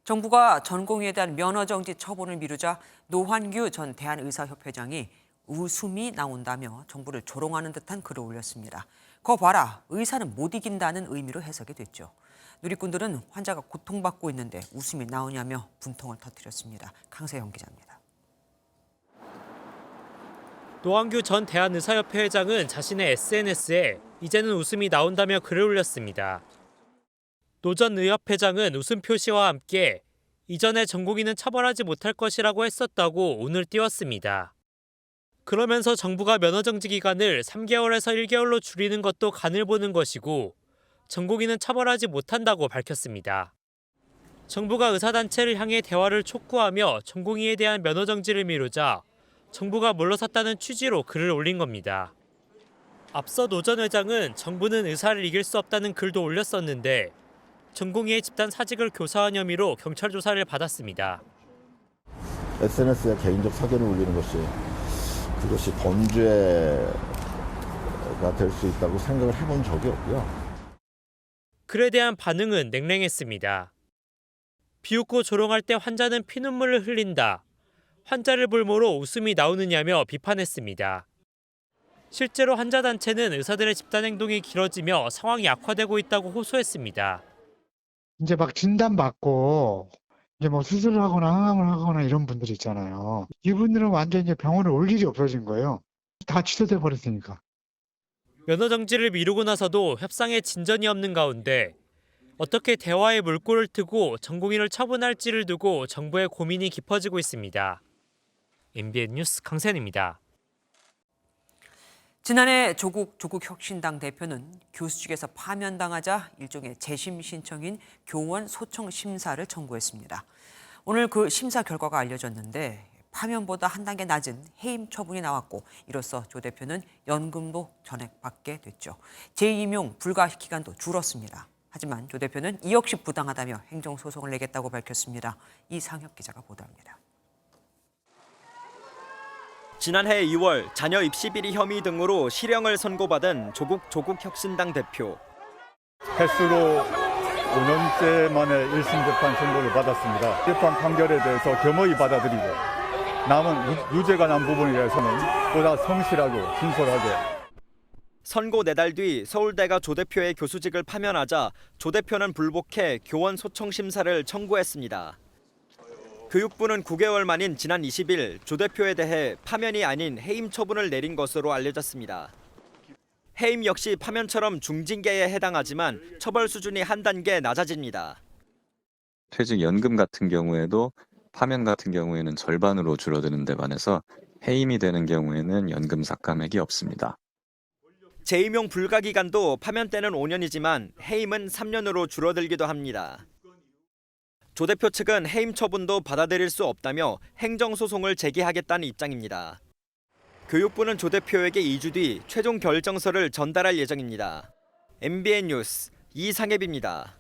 정부가 전공의에 대한 면허정지 처분을 미루자 노환규 전 대한의사협회장이 웃음이 나온다며 정부를 조롱하는 듯한 글을 올렸습니다. 거 봐라, 의사는 못 이긴다는 의미로 해석이 됐죠. 누리꾼들은 환자가 고통받고 있는데 웃음이 나오냐며 분통을 터뜨렸습니다. 강세영 기자입니다. 노환규 전 대한의사협회 회장은 자신의 SNS에 이제는 웃음이 나온다며 글을 올렸습니다. 노 전 의협회장은 웃음 표시와 함께 이전에 전공의는 처벌하지 못할 것이라고 했었다고 운을 띄웠습니다. 그러면서 정부가 면허정지 기간을 3개월에서 1개월로 줄이는 것도 간을 보는 것이고 전공의는 처벌하지 못한다고 밝혔습니다. 정부가 의사단체를 향해 대화를 촉구하며 전공의에 대한 면허정지를 미루자 정부가 물러섰다는 취지로 글을 올린 겁니다. 앞서 노 전 회장은 정부는 의사를 이길 수 없다는 글도 올렸었는데 전공의의 집단 사직을 교사한 혐의로 경찰 조사를 받았습니다. SNS에 개인적 사견을 올리는 그것이 범죄가 될 수 있다고 생각을 해본 적이 없고요. 글에 대한 반응은 냉랭했습니다. 비웃고 조롱할 때 환자는 피눈물을 흘린다. 환자를 볼모로 웃음이 나오느냐며 비판했습니다. 실제로 환자단체는 의사들의 집단 행동이 길어지며 상황이 악화되고 있다고 호소했습니다. 이제 막 진단받고 이제 뭐 수술을 하거나 항암을 하거나 이런 분들 있잖아요. 이분들은 완전 이제 병원에 올 일이 없어진 거예요. 다 취소돼 버렸으니까. 면허정지를 미루고 나서도 협상에 진전이 없는 가운데 어떻게 대화의 물꼬를 트고 전공의를 처분할지를 두고 정부의 고민이 깊어지고 있습니다. MBN 뉴스 강세현입니다. 지난해 조국 혁신당 대표는 교수 측에서 파면당하자 일종의 재심 신청인 교원 소청 심사를 청구했습니다. 오늘 그 심사 결과가 알려졌는데 파면보다 한 단계 낮은 해임 처분이 나왔고 이로써 조 대표는 연금도 전액받게 됐죠. 재임용 불가 기간도 줄었습니다. 하지만 조 대표는 이 역시 부당하다며 행정소송을 내겠다고 밝혔습니다. 이상혁 기자가 보도합니다. 지난해 2월 자녀 입시 비리 혐의 등으로 실형을 선고받은 조국 혁신당 대표. 횟수로 5년째 만에 1심 재판 선고를 받았습니다. 재판 판결에 대해서 겸허히 받아들이고 남은 유죄가 난 부분에 대해서는 보다 성실하고 진솔하게 선고 4달 뒤 서울대가 조 대표의 교수직을 파면하자 조 대표는 불복해 교원 소청 심사를 청구했습니다. 교육부는 9개월 만인 지난 20일 조 대표에 대해 파면이 아닌 해임 처분을 내린 것으로 알려졌습니다. 해임 역시 파면처럼 중징계에 해당하지만 처벌 수준이 한 단계 낮아집니다. 퇴직연금 같은 경우에도 파면 같은 경우에는 절반으로 줄어드는 데 반해서 해임이 되는 경우에는 연금 삭감액이 없습니다. 재임용 불가 기간도 파면 때는 5년이지만 해임은 3년으로 줄어들기도 합니다. 조 대표 측은 해임 처분도 받아들일 수 없다며 행정소송을 제기하겠다는 입장입니다. 교육부는 조 대표에게 2주 뒤 최종 결정서를 전달할 예정입니다. MBN 뉴스 이상엽입니다.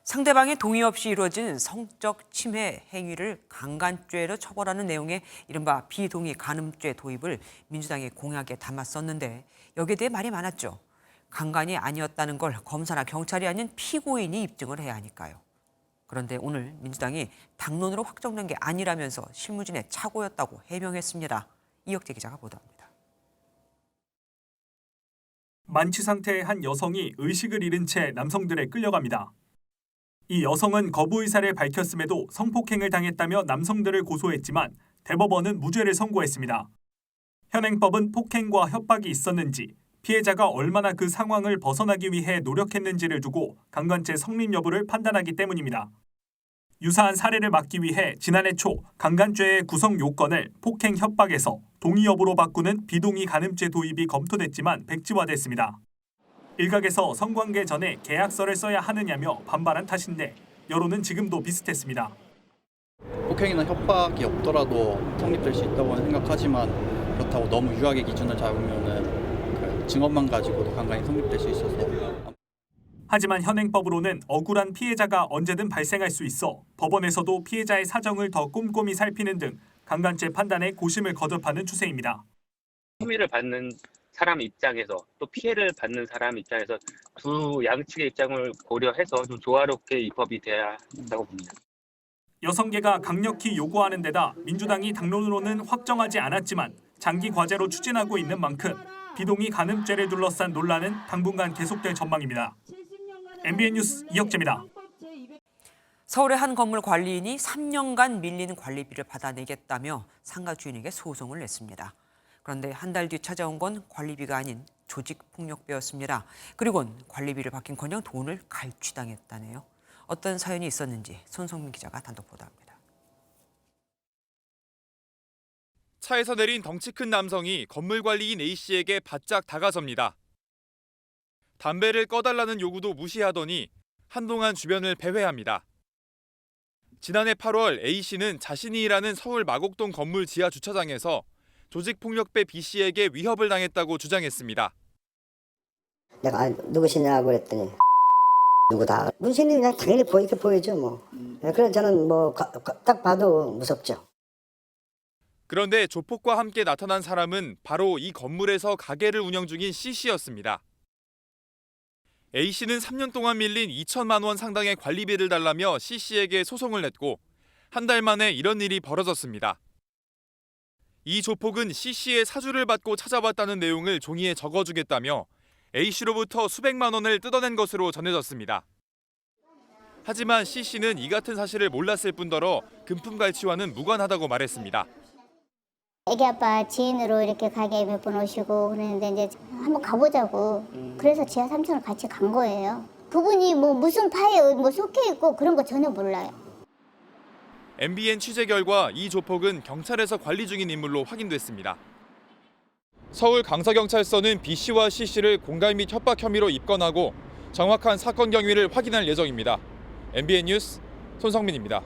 상대방의 동의 없이 이루어진 성적 침해 행위를 강간죄로 처벌하는 내용의 이른바 비동의 간음죄 도입을 민주당의 공약에 담았었는데 여기에 대해 말이 많았죠. 강간이 아니었다는 걸 검사나 경찰이 아닌 피고인이 입증을 해야 하니까요. 그런데 오늘 민주당이 당론으로 확정된 게 아니라면서 실무진의 착오였다고 해명했습니다. 이혁재 기자가 보도합니다. 만취 상태의 한 여성이 의식을 잃은 채 남성들에 끌려갑니다. 이 여성은 거부 의사를 밝혔음에도 성폭행을 당했다며 남성들을 고소했지만 대법원은 무죄를 선고했습니다. 현행법은 폭행과 협박이 있었는지, 피해자가 얼마나 그 상황을 벗어나기 위해 노력했는지를 두고 강간죄 성립 여부를 판단하기 때문입니다. 유사한 사례를 막기 위해 지난해 초 강간죄의 구성 요건을 폭행 협박에서 동의 여부로 바꾸는 비동의 간음죄 도입이 검토됐지만 백지화됐습니다. 일각에서 성관계 전에 계약서를 써야 하느냐며 반발한 탓인데 여론은 지금도 비슷했습니다. 폭행이나 협박이 없더라도 성립될 수 있다고 생각하지만 그렇다고 너무 유하게 기준을 잡으면은 그 증언만 가지고도 강간이 성립될 수 있어서. 하지만 현행법으로는 억울한 피해자가 언제든 발생할 수 있어 법원에서도 피해자의 사정을 더 꼼꼼히 살피는 등 강간죄 판단에 고심을 거듭하는 추세입니다. 혐의를 받는 사람 입장에서 또 피해를 받는 사람 입장에서 두 양측의 입장을 고려해서 좀 조화롭게 입법이 돼야 한다고 봅니다. 여성계가 강력히 요구하는 데다 민주당이 당론으로는 확정하지 않았지만 장기 과제로 추진하고 있는 만큼 비동의 간음죄를 둘러싼 논란은 당분간 계속될 전망입니다. MBN 뉴스 이혁재입니다. 서울의 한 건물 관리인이 3년간 밀린 관리비를 받아내겠다며 상가 주인에게 소송을 냈습니다. 그런데 한 달 뒤 찾아온 건 관리비가 아닌 조직폭력배였습니다. 그리고는 관리비를 받긴커녕 돈을 갈취당했다네요. 어떤 사연이 있었는지 손성민 기자가 단독 보도합니다. 차에서 내린 덩치 큰 남성이 건물 관리인 A씨에게 바짝 다가섭니다. 담배를 꺼달라는 요구도 무시하더니 한동안 주변을 배회합니다. 지난해 8월 A씨는 자신이 일하는 서울 마곡동 건물 지하 주차장에서 조직폭력배 B씨에게 위협을 당했다고 주장했습니다. 내가 누구시냐고 그랬더니 누구다. 문신이 그냥 당연히 이렇게 보이죠 뭐. 그래서 저는 뭐 딱 봐도 무섭죠. 그런데 조폭과 함께 나타난 사람은 바로 이 건물에서 가게를 운영 중인 C씨였습니다. A씨는 3년 동안 밀린 2천만 원 상당의 관리비를 달라며 C씨에게 소송을 냈고 한 달 만에 이런 일이 벌어졌습니다. 이 조폭은 C씨의 사주를 받고 찾아왔다는 내용을 종이에 적어주겠다며 A씨로부터 수백만 원을 뜯어낸 것으로 전해졌습니다. 하지만 C씨는 이 같은 사실을 몰랐을 뿐더러 금품갈취와는 무관하다고 말했습니다. 애기 아빠 지인으로 이렇게 가게 몇 번 오시고 그랬는데 이제 한번 가보자고. 그래서 지하 3층을 같이 간 거예요. 그분이 뭐 무슨 파에 뭐 속해 있고 그런 거 전혀 몰라요. MBN 취재 결과 이 조폭은 경찰에서 관리 중인 인물로 확인됐습니다. 서울 강서경찰서는 B씨와 C씨를 공갈 및 협박 혐의로 입건하고 정확한 사건 경위를 확인할 예정입니다. MBN 뉴스 손성민입니다.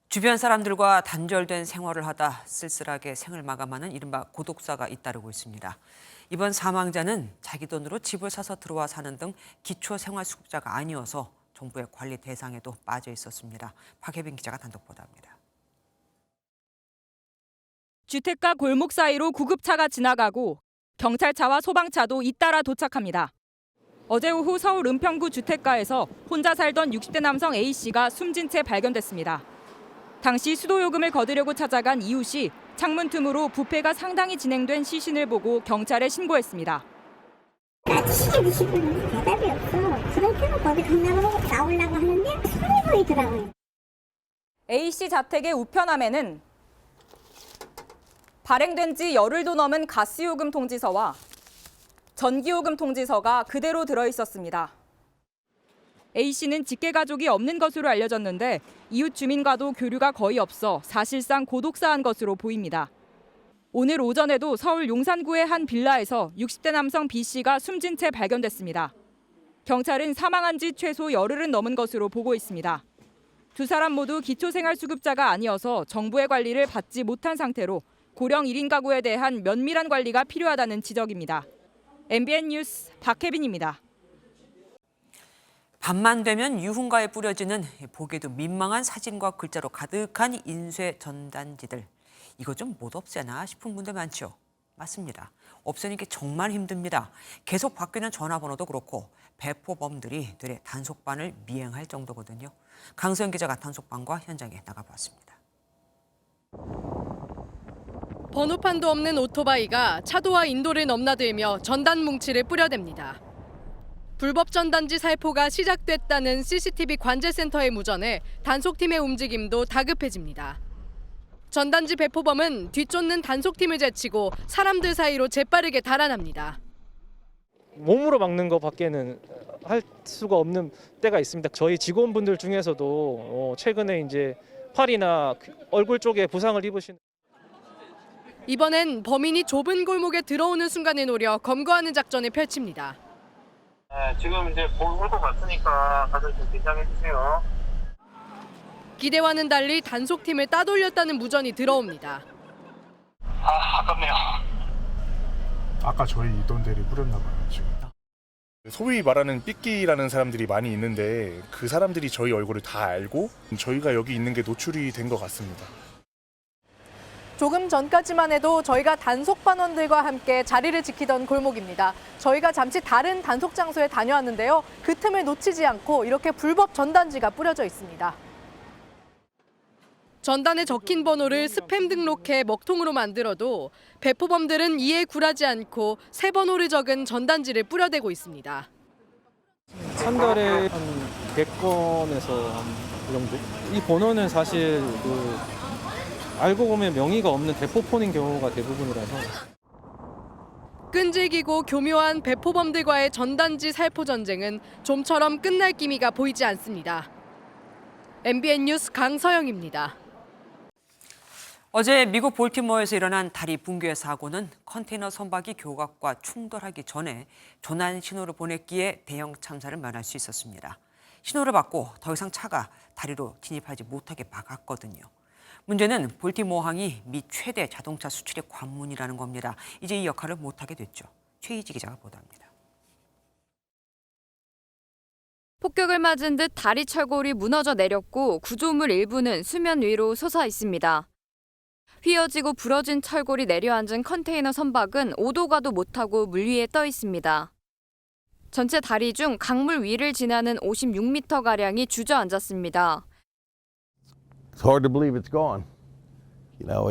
주변 사람들과 단절된 생활을 하다 쓸쓸하게 생을 마감하는 이른바 고독사가 잇따르고 있습니다. 이번 사망자는 자기 돈으로 집을 사서 들어와 사는 등 기초생활수급자가 아니어서 정부의 관리 대상에도 빠져 있었습니다. 박혜빈 기자가 단독 보도합니다. 주택가 골목 사이로 구급차가 지나가고 경찰차와 소방차도 잇따라 도착합니다. 어제 오후 서울 은평구 주택가에서 혼자 살던 60대 남성 A씨가 숨진 채 발견됐습니다. 당시 수도요금을 거두려고 찾아간 이웃이 창문 틈으로 부패가 상당히 진행된 시신을 보고 경찰에 신고했습니다. 시계 20분인데 대답이 없어. 그렇게 거기 강남으로 나오려고 하는데 손이 보이더라고요. A씨 자택의 우편함에는 발행된 지 열흘도 넘은 가스요금 통지서와 전기요금 통지서가 그대로 들어있었습니다. A씨는 직계가족이 없는 것으로 알려졌는데 이웃 주민과도 교류가 거의 없어 사실상 고독사한 것으로 보입니다. 오늘 오전에도 서울 용산구의 한 빌라에서 60대 남성 B씨가 숨진 채 발견됐습니다. 경찰은 사망한 지 최소 열흘은 넘은 것으로 보고 있습니다. 두 사람 모두 기초생활수급자가 아니어서 정부의 관리를 받지 못한 상태로 고령 1인 가구에 대한 면밀한 관리가 필요하다는 지적입니다. MBN 뉴스 박혜빈입니다. 밤만 되면 유흥가에 뿌려지는 보기에도 민망한 사진과 글자로 가득한 인쇄 전단지들. 이거 좀 못 없애나 싶은 분들 많죠? 맞습니다. 없애는 게 정말 힘듭니다. 계속 바뀌는 전화번호도 그렇고 배포범들이 뇌에 단속반을 미행할 정도거든요. 강소영 기자가 단속반과 현장에 나가보았습니다. 번호판도 없는 오토바이가 차도와 인도를 넘나들며 전단 뭉치를 뿌려댑니다. 불법 전단지 살포가 시작됐다는 CCTV 관제센터의 무전에 단속팀의 움직임도 다급해집니다. 전단지 배포범은 뒤쫓는 단속팀을 제치고 사람들 사이로 재빠르게 달아납니다. 몸으로 막는 것밖에는 할 수가 없는 때가 있습니다. 저희 직원분들 중에서도 최근에 이제 팔이나 얼굴 쪽에 부상을 입으신. 이번엔 범인이 좁은 골목에 들어오는 순간을 노려 검거하는 작전을 펼칩니다. 지금 이제 올 것 같으니까 다들 좀 긴장해 주세요. 기대와는 달리 단속팀을 따돌렸다는 무전이 들어옵니다. 아깝네요. 아까 저희 있던 데를 뿌렸나 봐요, 지금. 소위 말하는 삐끼라는 사람들이 많이 있는데 그 사람들이 저희 얼굴을 다 알고 저희가 여기 있는 게 노출이 된 것 같습니다. 조금 전까지만 해도 저희가 단속반원들과 함께 자리를 지키던 골목입니다. 저희가 잠시 다른 단속 장소에 다녀왔는데요. 그 틈을 놓치지 않고 이렇게 불법 전단지가 뿌려져 있습니다. 전단에 적힌 번호를 스팸 등록해 먹통으로 만들어도 배포범들은 이에 굴하지 않고 새 번호를 적은 전단지를 뿌려대고 있습니다. 한 달에 한 100건에서 한 이 정도? 이 번호는 사실 알고 보면 명의가 없는 대포폰인 경우가 대부분이라서. 끈질기고 교묘한 배포범들과의 전단지 살포 전쟁은 좀처럼 끝날 기미가 보이지 않습니다. MBN 뉴스 강서영입니다. 어제 미국 볼티모어에서 일어난 다리 붕괴 사고는 컨테이너 선박이 교각과 충돌하기 전에 조난 신호를 보냈기에 대형 참사를 면할 수 있었습니다. 신호를 받고 더 이상 차가 다리로 진입하지 못하게 막았거든요. 문제는 볼티모어항이 미 최대 자동차 수출의 관문이라는 겁니다. 이제 이 역할을 못하게 됐죠. 최희지 기자가 보도합니다. 폭격을 맞은 듯 다리 철골이 무너져 내렸고 구조물 일부는 수면 위로 솟아 있습니다. 휘어지고 부러진 철골이 내려앉은 컨테이너 선박은 오도 가도 못하고 물 위에 떠 있습니다. 전체 다리 중 강물 위를 지나는 56m가량이 주저앉았습니다. It's hard to believe it's gone. You know,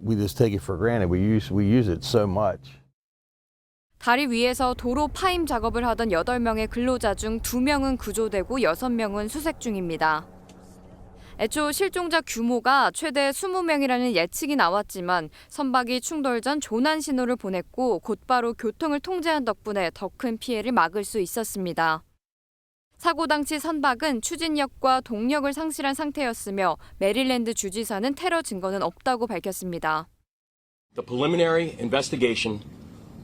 we just take it for granted. We use it so much. 다리 위에서 도로 파임 작업을 하던 8명의 근로자 중 2명은 구조되고 6명은 수색 중입니다. 애초 실종자 규모가 최대 20명이라는 예측이 나왔지만 선박이 충돌 전 조난 신호를 보냈고 곧바로 교통을 통제한 덕분에 더 큰 피해를 막을 수 있었습니다. 사고 당시 선박은 추진력과 동력을 상실한 상태였으며 메릴랜드 주지사는 테러 증거는 없다고 밝혔습니다. The preliminary investigation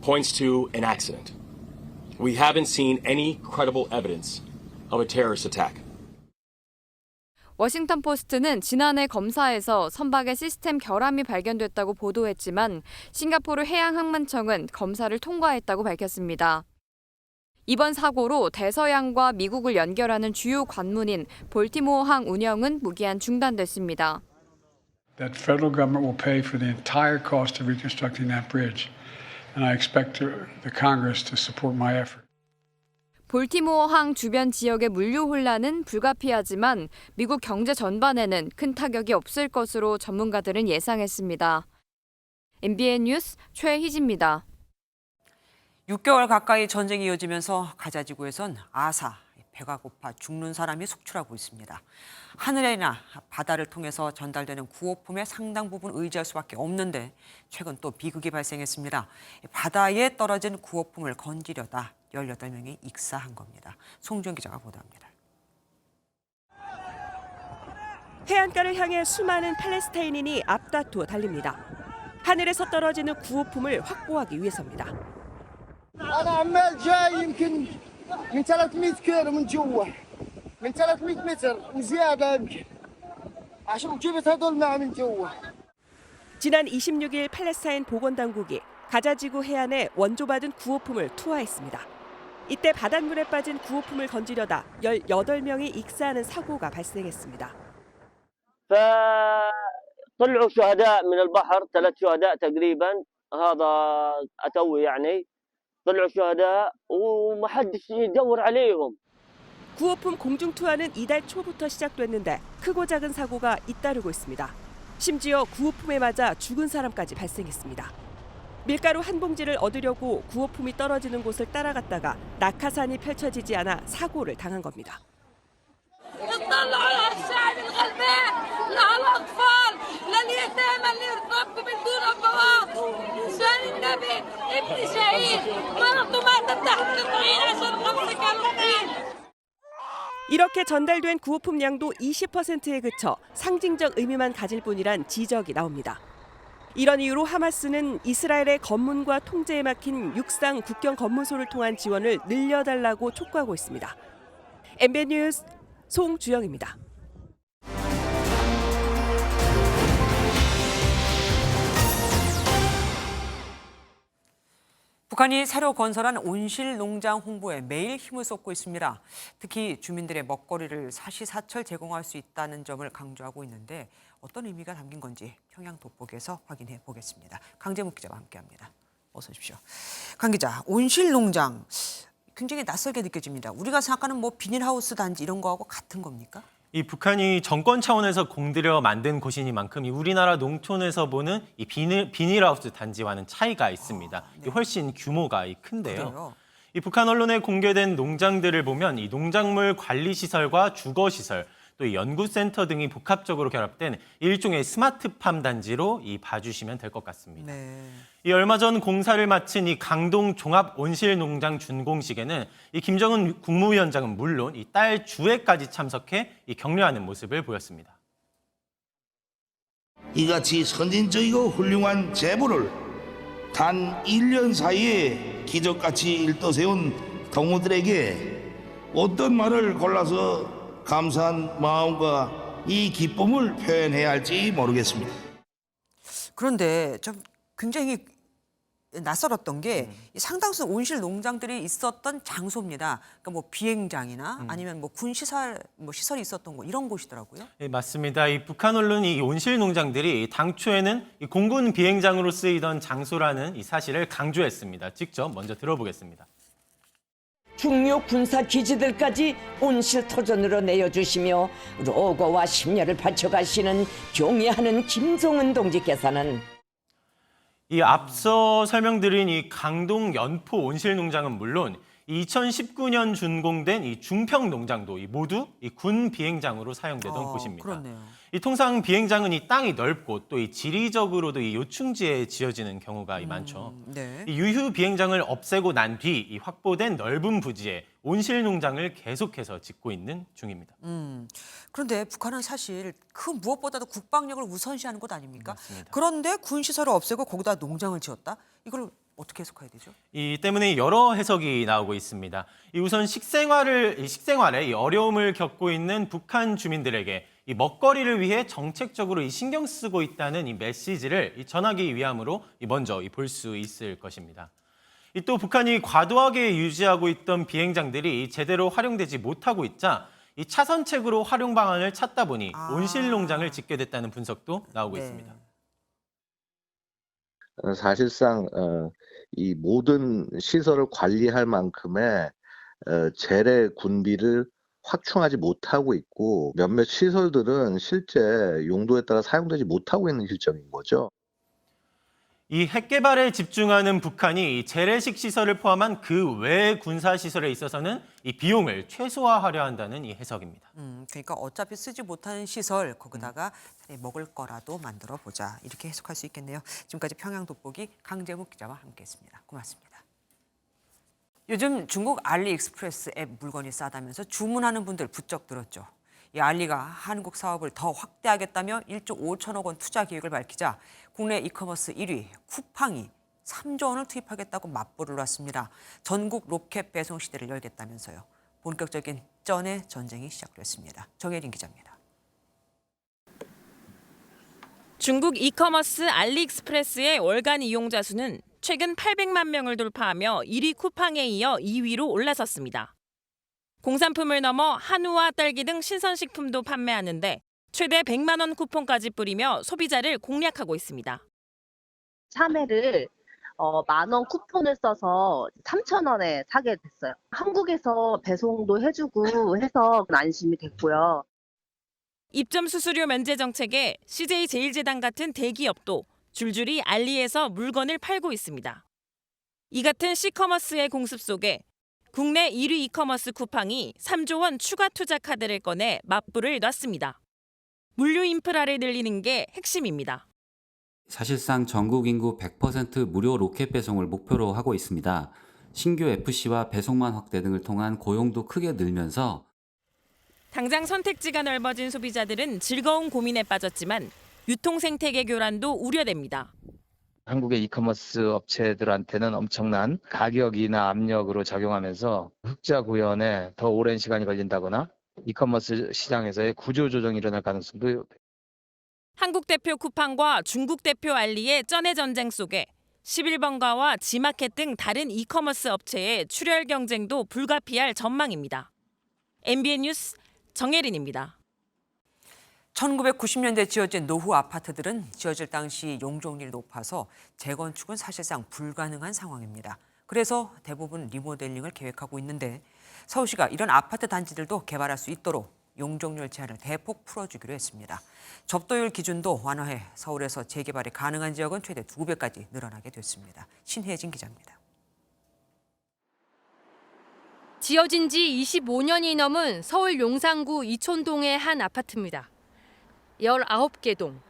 points to an accident. We haven't seen any credible evidence of a terrorist attack. 워싱턴 포스트는 지난해 검사에서 선박의 시스템 결함이 발견됐다고 보도했지만 싱가포르 해양항만청은 검사를 통과했다고 밝혔습니다. 이번 사고로 대서양과 미국을 연결하는 주요 관문인 볼티모어항 운영은 무기한 중단됐습니다. That federal government will pay for the entire cost of reconstructing that bridge, and I expect the Congress to support my effort. 볼티모어항 주변 지역의 물류 혼란은 불가피하지만 미국 경제 전반에는 큰 타격이 없을 것으로 전문가들은 예상했습니다. MBN 뉴스 최희지입니다. 6개월 가까이 전쟁이 이어지면서 가자 지구에선 아사, 배가 고파 죽는 사람이 속출하고 있습니다. 하늘이나 바다를 통해서 전달되는 구호품의 상당 부분 의지할 수밖에 없는데 최근 또 비극이 발생했습니다. 바다에 떨어진 구호품을 건지려다 18명이 익사한 겁니다. 송주영 기자가 보도합니다. 해안가를 향해 수많은 팔레스타인인이 앞다투어 달립니다. 하늘에서 떨어지는 구호품을 확보하기 위해서입니다. أنا عمال جاي يمكن من 300 كيلو من جوا من 300 متر وزيادة يمكن عشان جبت هذول معي من جوا. 지난 26일 팔레스타인 보건당국이 가자지구 해안에 원조받은 구호품을 투하했습니다. 이때 바닷물에 빠진 구호품을 건지려다 18명이 익사하는 사고가 발생했습니다. فطلعوا شهداء من البحر 3 شهداء تقريبا هذا أتوي يعني طلعوا شهداء وما حدش يدور عليهم. 구호품 공중 투하는 이달 초부터 시작됐는데 크고 작은 사고가 잇따르고 있습니다. 심지어 구호품에 맞아 죽은 사람까지 발생했습니다. 밀가루 한 봉지를 얻으려고 구호품이 떨어지는 곳을 따라갔다가 낙하산이 펼쳐지지 않아 사고를 당한 겁니다. 이렇게 전달된 구호품 양도 20%에 그쳐 상징적 의미만 가질 뿐이란 지적이 나옵니다. 이런 이유로 하마스는 이스라엘의 검문과 통제에 막힌 육상 국경 검문소를 통한 지원을 늘려달라고 촉구하고 있습니다. MBN 뉴스 송주영입니다. 북한이 새로 건설한 온실 농장 홍보에 매일 힘을 쏟고 있습니다. 특히 주민들의 먹거리를 사시사철 제공할 수 있다는 점을 강조하고 있는데 어떤 의미가 담긴 건지 평양 돋보기에서 확인해 보겠습니다. 강재묵 기자와 함께합니다. 어서 오십시오. 강 기자, 온실 농장 굉장히 낯설게 느껴집니다. 우리가 생각하는 뭐 비닐하우스 단지 이런 거하고 같은 겁니까? 이 북한이 정권 차원에서 공들여 만든 곳이니만큼 이 우리나라 농촌에서 보는 이 비닐하우스 단지와는 차이가 있습니다. 네. 훨씬 규모가 큰데요. 그래요? 이 북한 언론에 공개된 농장들을 보면 이 농작물 관리 시설과 주거 시설, 또 이 연구센터 등이 복합적으로 결합된 일종의 스마트팜 단지로 봐주시면 될 것 같습니다. 네. 이 얼마 전 공사를 마친 이 강동 종합 온실 농장 준공식에는 이 김정은 국무위원장은 물론 이 딸 주애까지 참석해 격려하는 모습을 보였습니다. 이같이 선진적이고 훌륭한 제보를 단 1년 사이에 기적같이 일떠세운 동무들에게 어떤 말을 골라서 감사한 마음과 이 기쁨을 표현해야 할지 모르겠습니다. 그런데 좀 굉장히 낯설었던 게 상당수 온실 농장들이 있었던 장소입니다. 그러니까 뭐 비행장이나 아니면 뭐 군 시설, 시설이 있었던 곳 이런 곳이더라고요. 네, 맞습니다. 이 북한 언론이 이 온실 농장들이 당초에는 이 공군 비행장으로 쓰이던 장소라는 이 사실을 강조했습니다. 직접 먼저 들어보겠습니다. 중요 군사 기지들까지 온실 토전으로 내어주시며 로고와 심려를 바쳐가시는 경애하는 김종은 동지께서는 이 앞서 설명드린 이 강동 연포 온실 농장은 물론 2019년 준공된 이 중평 농장도 모두 이 군 비행장으로 사용되던 곳입니다. 그렇네요. 이 통상 비행장은 이 땅이 넓고 또 이 지리적으로도 이 요충지에 지어지는 경우가 많죠. 네. 이 유휴 비행장을 없애고 난 뒤 이 확보된 넓은 부지에 온실 농장을 계속해서 짓고 있는 중입니다. 그런데 북한은 사실 그 무엇보다도 국방력을 우선시하는 곳 아닙니까? 맞습니다. 그런데 군 시설을 없애고 거기다 농장을 지었다? 이걸 어떻게 해석해야 되죠? 이 때문에 여러 해석이 나오고 있습니다. 우선 식생활에 어려움을 겪고 있는 북한 주민들에게 이 먹거리를 위해 정책적으로 신경 쓰고 있다는 이 메시지를 전하기 위함으로 먼저 볼 수 있을 것입니다. 또 북한이 과도하게 유지하고 있던 비행장들이 제대로 활용되지 못하고 있자 이 차선책으로 활용 방안을 찾다 보니 온실 농장을 짓게 됐다는 분석도 나오고 있습니다. 사실상 이 모든 시설을 관리할 만큼의 재래 군비를 확충하지 못하고 있고 몇몇 시설들은 실제 용도에 따라 사용되지 못하고 있는 실정인 거죠. 이 핵 개발에 집중하는 북한이 재래식 시설을 포함한 그 외 군사 시설에 있어서는 이 비용을 최소화하려 한다는 이 해석입니다. 그러니까 어차피 쓰지 못하는 시설 거기다가 먹을 거라도 만들어 보자 이렇게 해석할 수 있겠네요. 지금까지 평양 돋보기 강재묵 기자와 함께했습니다. 고맙습니다. 요즘 중국 알리익스프레스 앱 물건이 싸다면서 주문하는 분들 부쩍 늘었죠. 이 알리가 한국 사업을 더 확대하겠다며 1조 5천억 원 투자 계획을 밝히자 국내 이커머스 1위 쿠팡이 3조 원을 투입하겠다고 맞불을 놨습니다. 전국 로켓 배송 시대를 열겠다면서요. 본격적인 쩐의 전쟁이 시작됐습니다. 정혜린 기자입니다. 중국 이커머스 알리익스프레스의 월간 이용자 수는 최근 800만 명을 돌파하며 1위 쿠팡에 이어 2위로 올라섰습니다. 공산품을 넘어 한우와 딸기 등 신선식품도 판매하는데 최대 100만 원 쿠폰까지 뿌리며 소비자를 공략하고 있습니다. 참외를 10,000원 쿠폰을 써서 3,000원에 사게 됐어요. 한국에서 배송도 해주고 해서 안심이 됐고요. 입점 수수료 면제 정책에 CJ제일제당 같은 대기업도 줄줄이 알리에서 물건을 팔고 있습니다. 이 같은 C커머스의 공습 속에 국내 1위 이커머스 쿠팡이 3조 원 추가 투자 카드를 꺼내 맞불을 놨습니다. 물류 인프라를 늘리는 게 핵심입니다. 사실상 전국 인구 100% 무료 로켓 배송을 목표로 하고 있습니다. 신규 FC와 배송망 확대 등을 통한 고용도 크게 늘면서 당장 선택지가 넓어진 소비자들은 즐거운 고민에 빠졌지만 유통 생태계 교란도 우려됩니다. 한국의 이커머스 업체들한테는 엄청난 가격이나 압력으로 작용하면서 흑자 구현에 더 오랜 시간이 걸린다거나 이커머스 시장에서의 구조조정이 일어날 가능성도. 한국 대표 쿠팡과 중국 대표 알리의 쩐의 전쟁 속에 11번가와 지마켓 등 다른 이커머스 업체의 출혈 경쟁도 불가피할 전망입니다. MBN 뉴스 정혜린입니다. 1990년대 지어진 노후 아파트들은 지어질 당시 용적률이 높아서 재건축은 사실상 불가능한 상황입니다. 그래서 대부분 리모델링을 계획하고 있는데 서울시가 이런 아파트 단지들도 개발할 수 있도록 용적률 제한을 대폭 풀어주기로 했습니다. 접도율 기준도 완화해 서울에서 재개발이 가능한 지역은 최대 2배까지 늘어나게 됐습니다. 신혜진 기자입니다. 지어진 지 25년이 넘은 서울 용산구 이촌동의 한 아파트입니다. 19개 동,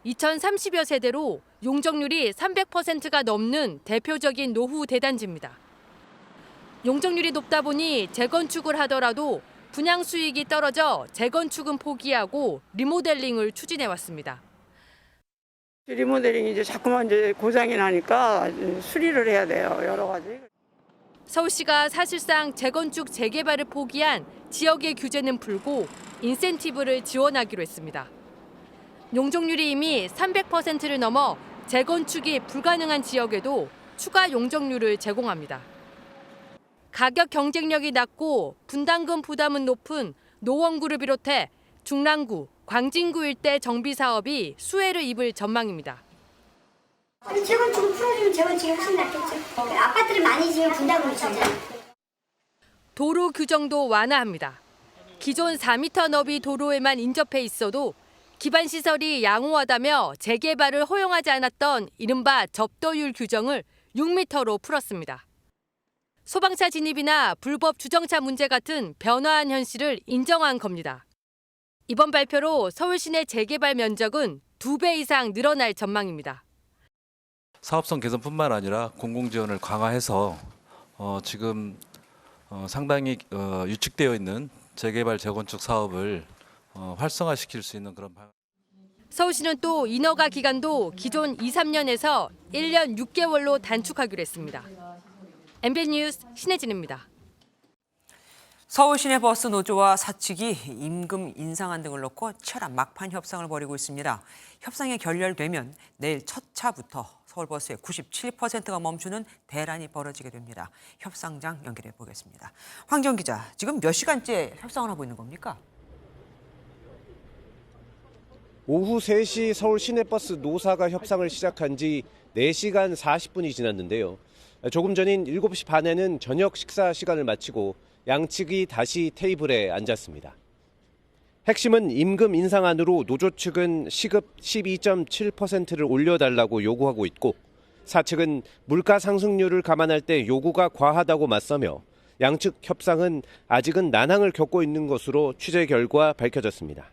2,030여 세대로 용적률이 300%가 넘는 대표적인 노후 대단지입니다. 용적률이 높다 보니 재건축을 하더라도 분양 수익이 떨어져 재건축은 포기하고 리모델링을 추진해 왔습니다. 리모델링이 이제 자꾸만 이제 고장이 나니까 수리를 해야 돼요. 여러 가지. 서울시가 사실상 재건축 재개발을 포기한 지역의 규제는 풀고 인센티브를 지원하기로 했습니다. 용적률이 이미 300%를 넘어 재건축이 불가능한 지역에도 추가 용적률을 제공합니다. 가격 경쟁력이 낮고 분담금 부담은 높은 노원구를 비롯해 중랑구, 광진구 일대 정비 사업이 수혜를 입을 전망입니다. 재건축을 풀어주면 재건축이 훨씬 낫겠죠. 아파트를 많이 지으면 분담금이 주잖아요. 도로 규정도 완화합니다. 기존 4m 너비 도로에만 인접해 있어도 기반 시설이 양호하다며 재개발을 허용하지 않았던 이른바 접도율 규정을 6m로 풀었습니다. 소방차 진입이나 불법 주정차 문제 같은 변화한 현실을 인정한 겁니다. 이번 발표로 서울 시내 재개발 면적은 2배 이상 늘어날 전망입니다. 사업성 개선뿐만 아니라 공공지원을 강화해서 지금 상당히 유축되어 있는 재개발 재건축 사업을 활성화시킬 수 있는 그런 방안. 서울시는 또 인허가 기간도 기존 2, 3년에서 1년 6개월로 단축하기로 했습니다. MBN 뉴스 신혜진입니다. 서울시내버스 노조와 사측이 임금 인상안 등을 놓고 치열한 막판 협상을 벌이고 있습니다. 협상이 결렬되면 내일 첫 차부터 서울버스의 97%가 멈추는 대란이 벌어지게 됩니다. 협상장 연결해 보겠습니다. 황정 기자, 지금 몇 시간째 협상을 하고 있는 겁니까? 오후 3시 서울 시내버스 노사가 협상을 시작한 지 4시간 40분이 지났는데요. 조금 전인 7시 반에는 저녁 식사 시간을 마치고 양측이 다시 테이블에 앉았습니다. 핵심은 임금 인상안으로 노조 측은 시급 12.7%를 올려달라고 요구하고 있고 사측은 물가 상승률을 감안할 때 요구가 과하다고 맞서며 양측 협상은 아직은 난항을 겪고 있는 것으로 취재 결과 밝혀졌습니다.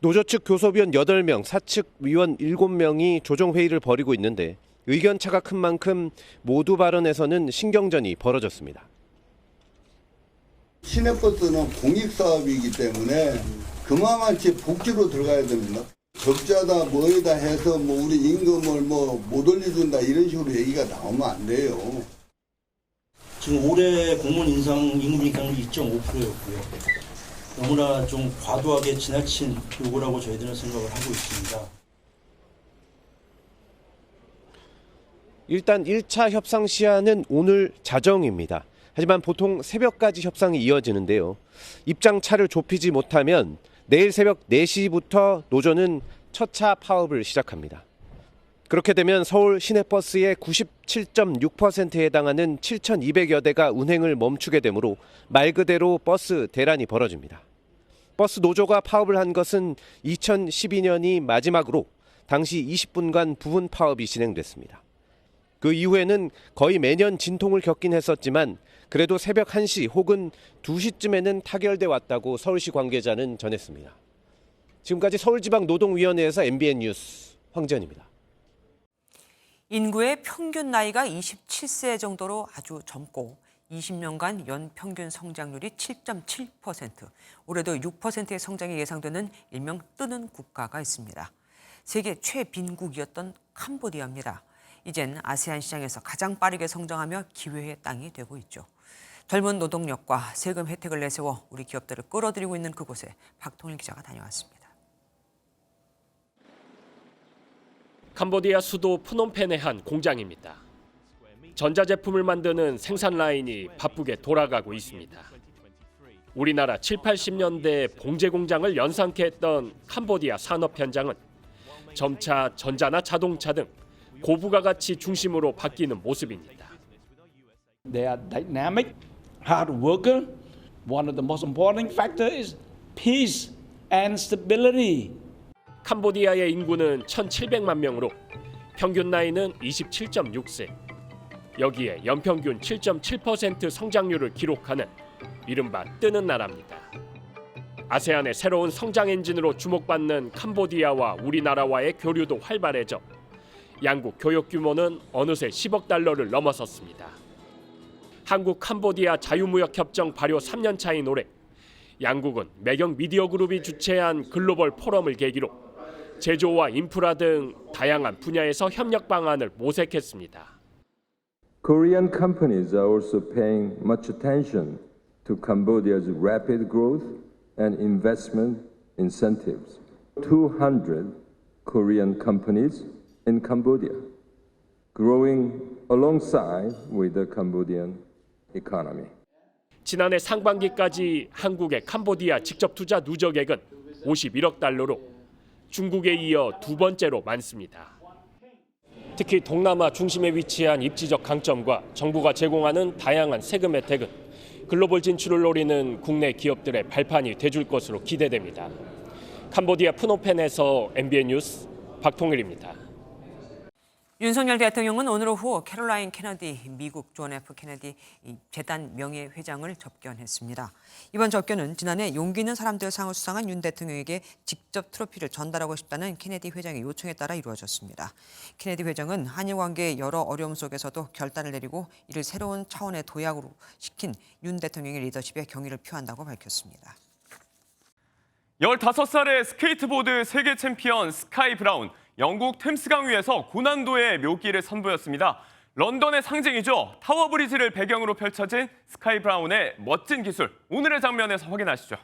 노조 측 교섭위원 8명, 사측 위원 7명이 조정회의를 벌이고 있는데 의견차가 큰 만큼 모두 발언에서는 신경전이 벌어졌습니다. 시내버스는 공익사업이기 때문에 그만한치 복지로 들어가야 됩니다. 적자다 뭐에다 해서 뭐 우리 임금을 뭐 못 올려준다 이런 식으로 얘기가 나오면 안 돼요. 지금 올해 공무원 인상 임금 인상률이 2.5%였고요. 너무나 좀 과도하게 지나친 요구라고 저희들은 생각을 하고 있습니다. 일단 1차 협상 시한은 오늘 자정입니다. 하지만 보통 새벽까지 협상이 이어지는데요. 입장차를 좁히지 못하면 내일 새벽 4시부터 노조는 첫 차 파업을 시작합니다. 그렇게 되면 서울 시내버스의 97.6%에 해당하는 7,200여 대가 운행을 멈추게 되므로 말 그대로 버스 대란이 벌어집니다. 버스 노조가 파업을 한 것은 2012년이 마지막으로 당시 20분간 부분 파업이 진행됐습니다. 그 이후에는 거의 매년 진통을 겪긴 했었지만 그래도 새벽 1시 혹은 2시쯤에는 타결돼 왔다고 서울시 관계자는 전했습니다. 지금까지 서울지방노동위원회에서 MBN 뉴스 황재현입니다. 인구의 평균 나이가 27세 정도로 아주 젊고 20년간 연평균 성장률이 7.7%, 올해도 6%의 성장이 예상되는 일명 뜨는 국가가 있습니다. 세계 최빈국이었던 캄보디아입니다. 이젠 아세안 시장에서 가장 빠르게 성장하며 기회의 땅이 되고 있죠. 젊은 노동력과 세금 혜택을 내세워 우리 기업들을 끌어들이고 있는 그곳에 박통일 기자가 다녀왔습니다. 캄보디아 수도 프놈펜의 한 공장입니다. 전자제품을 만드는 생산 라인이 바쁘게 돌아가고 있습니다. 우리나라 7, 80년대 봉제 공장을 연상케 했던 캄보디아 산업 현장은 점차 전자나 자동차 등 고부가 가치 중심으로 바뀌는 모습입니다. They are dynamic, hard worker. One of the most important factor is peace and stability. 캄보디아의 인구는 1,700만 명으로 평균 나이는 27.6세. 여기에 연평균 7.7% 성장률을 기록하는 이른바 뜨는 나라입니다. 아세안의 새로운 성장 엔진으로 주목받는 캄보디아와 우리나라와의 교류도 활발해져 양국 교역 규모는 어느새 10억 달러를 넘어섰습니다. 한국 캄보디아 자유무역협정 발효 3년 차인 올해 양국은 매경 미디어 그룹이 주최한 글로벌 포럼을 계기로 제조와 인프라 등 다양한 분야에서 협력 방안을 모색했습니다. Korean companies are also paying much attention to Cambodia's rapid growth and investment incentives. 200 Korean companies in Cambodia, growing alongside with the Cambodian economy. 지난해 상반기까지 한국의 캄보디아 직접 투자 누적액은 51억 달러로 중국에 이어 두 번째로 많습니다. 특히 동남아 중심에 위치한 입지적 강점과 정부가 제공하는 다양한 세금 혜택은 글로벌 진출을 노리는 국내 기업들의 발판이 돼줄 것으로 기대됩니다. 캄보디아 프놈펜에서 MBN 뉴스 박통일입니다. 윤석열 대통령은 오늘 오후 캐롤라인 케너디 미국 존 F 케너디 재단 명예회장을 접견했습니다. 이번 접견은 지난해 용기 있는 사람들 상을 수상한 윤 대통령에게 직접 트로피를 전달하고 싶다는 케네디 회장의 요청에 따라 이루어졌습니다. 케네디 회장은 한일 관계의 여러 어려움 속에서도 결단을 내리고 이를 새로운 차원의 도약으로 시킨 윤 대통령의 리더십에 경의를 표한다고 밝혔습니다. 15살의 스케이트보드 세계 챔피언 스카이 브라운. 영국 템스강 위에서 고난도의 묘기를 선보였습니다. 런던의 상징이죠. 타워 브리지를 배경으로 펼쳐진 스카이 브라운의 멋진 기술. 오늘의 장면에서 확인하시죠.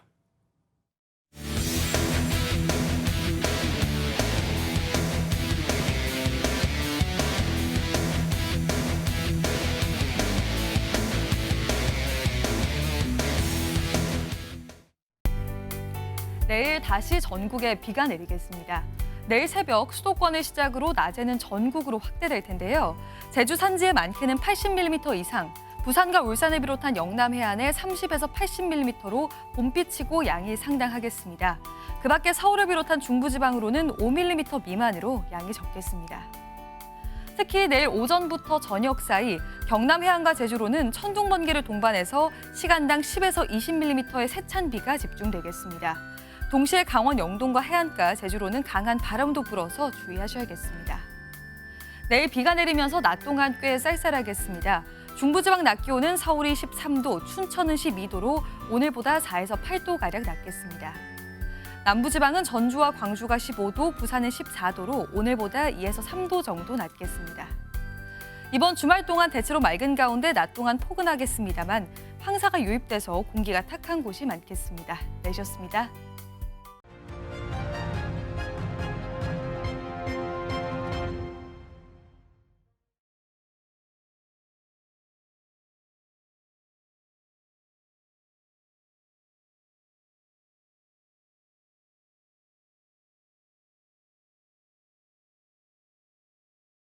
내일 다시 전국에 비가 내리겠습니다. 내일 새벽 수도권을 시작으로 낮에는 전국으로 확대될 텐데요. 제주 산지의 많게는 80mm 이상, 부산과 울산을 비롯한 영남 해안에 30에서 80mm로 봄비치고 양이 상당하겠습니다. 그 밖에 서울을 비롯한 중부지방으로는 5mm 미만으로 양이 적겠습니다. 특히 내일 오전부터 저녁 사이 경남 해안과 제주로는 천둥 번개를 동반해서 시간당 10에서 20mm의 세찬 비가 집중되겠습니다. 동시에 강원 영동과 해안가, 제주로는 강한 바람도 불어서 주의하셔야겠습니다. 내일 비가 내리면서 낮 동안 꽤 쌀쌀하겠습니다. 중부지방 낮 기온은 서울이 13도, 춘천은 12도로 오늘보다 4에서 8도가량 낮겠습니다. 남부지방은 전주와 광주가 15도, 부산은 14도로 오늘보다 2에서 3도 정도 낮겠습니다. 이번 주말 동안 대체로 맑은 가운데 낮 동안 포근하겠습니다만 황사가 유입돼서 공기가 탁한 곳이 많겠습니다. 내셨습니다.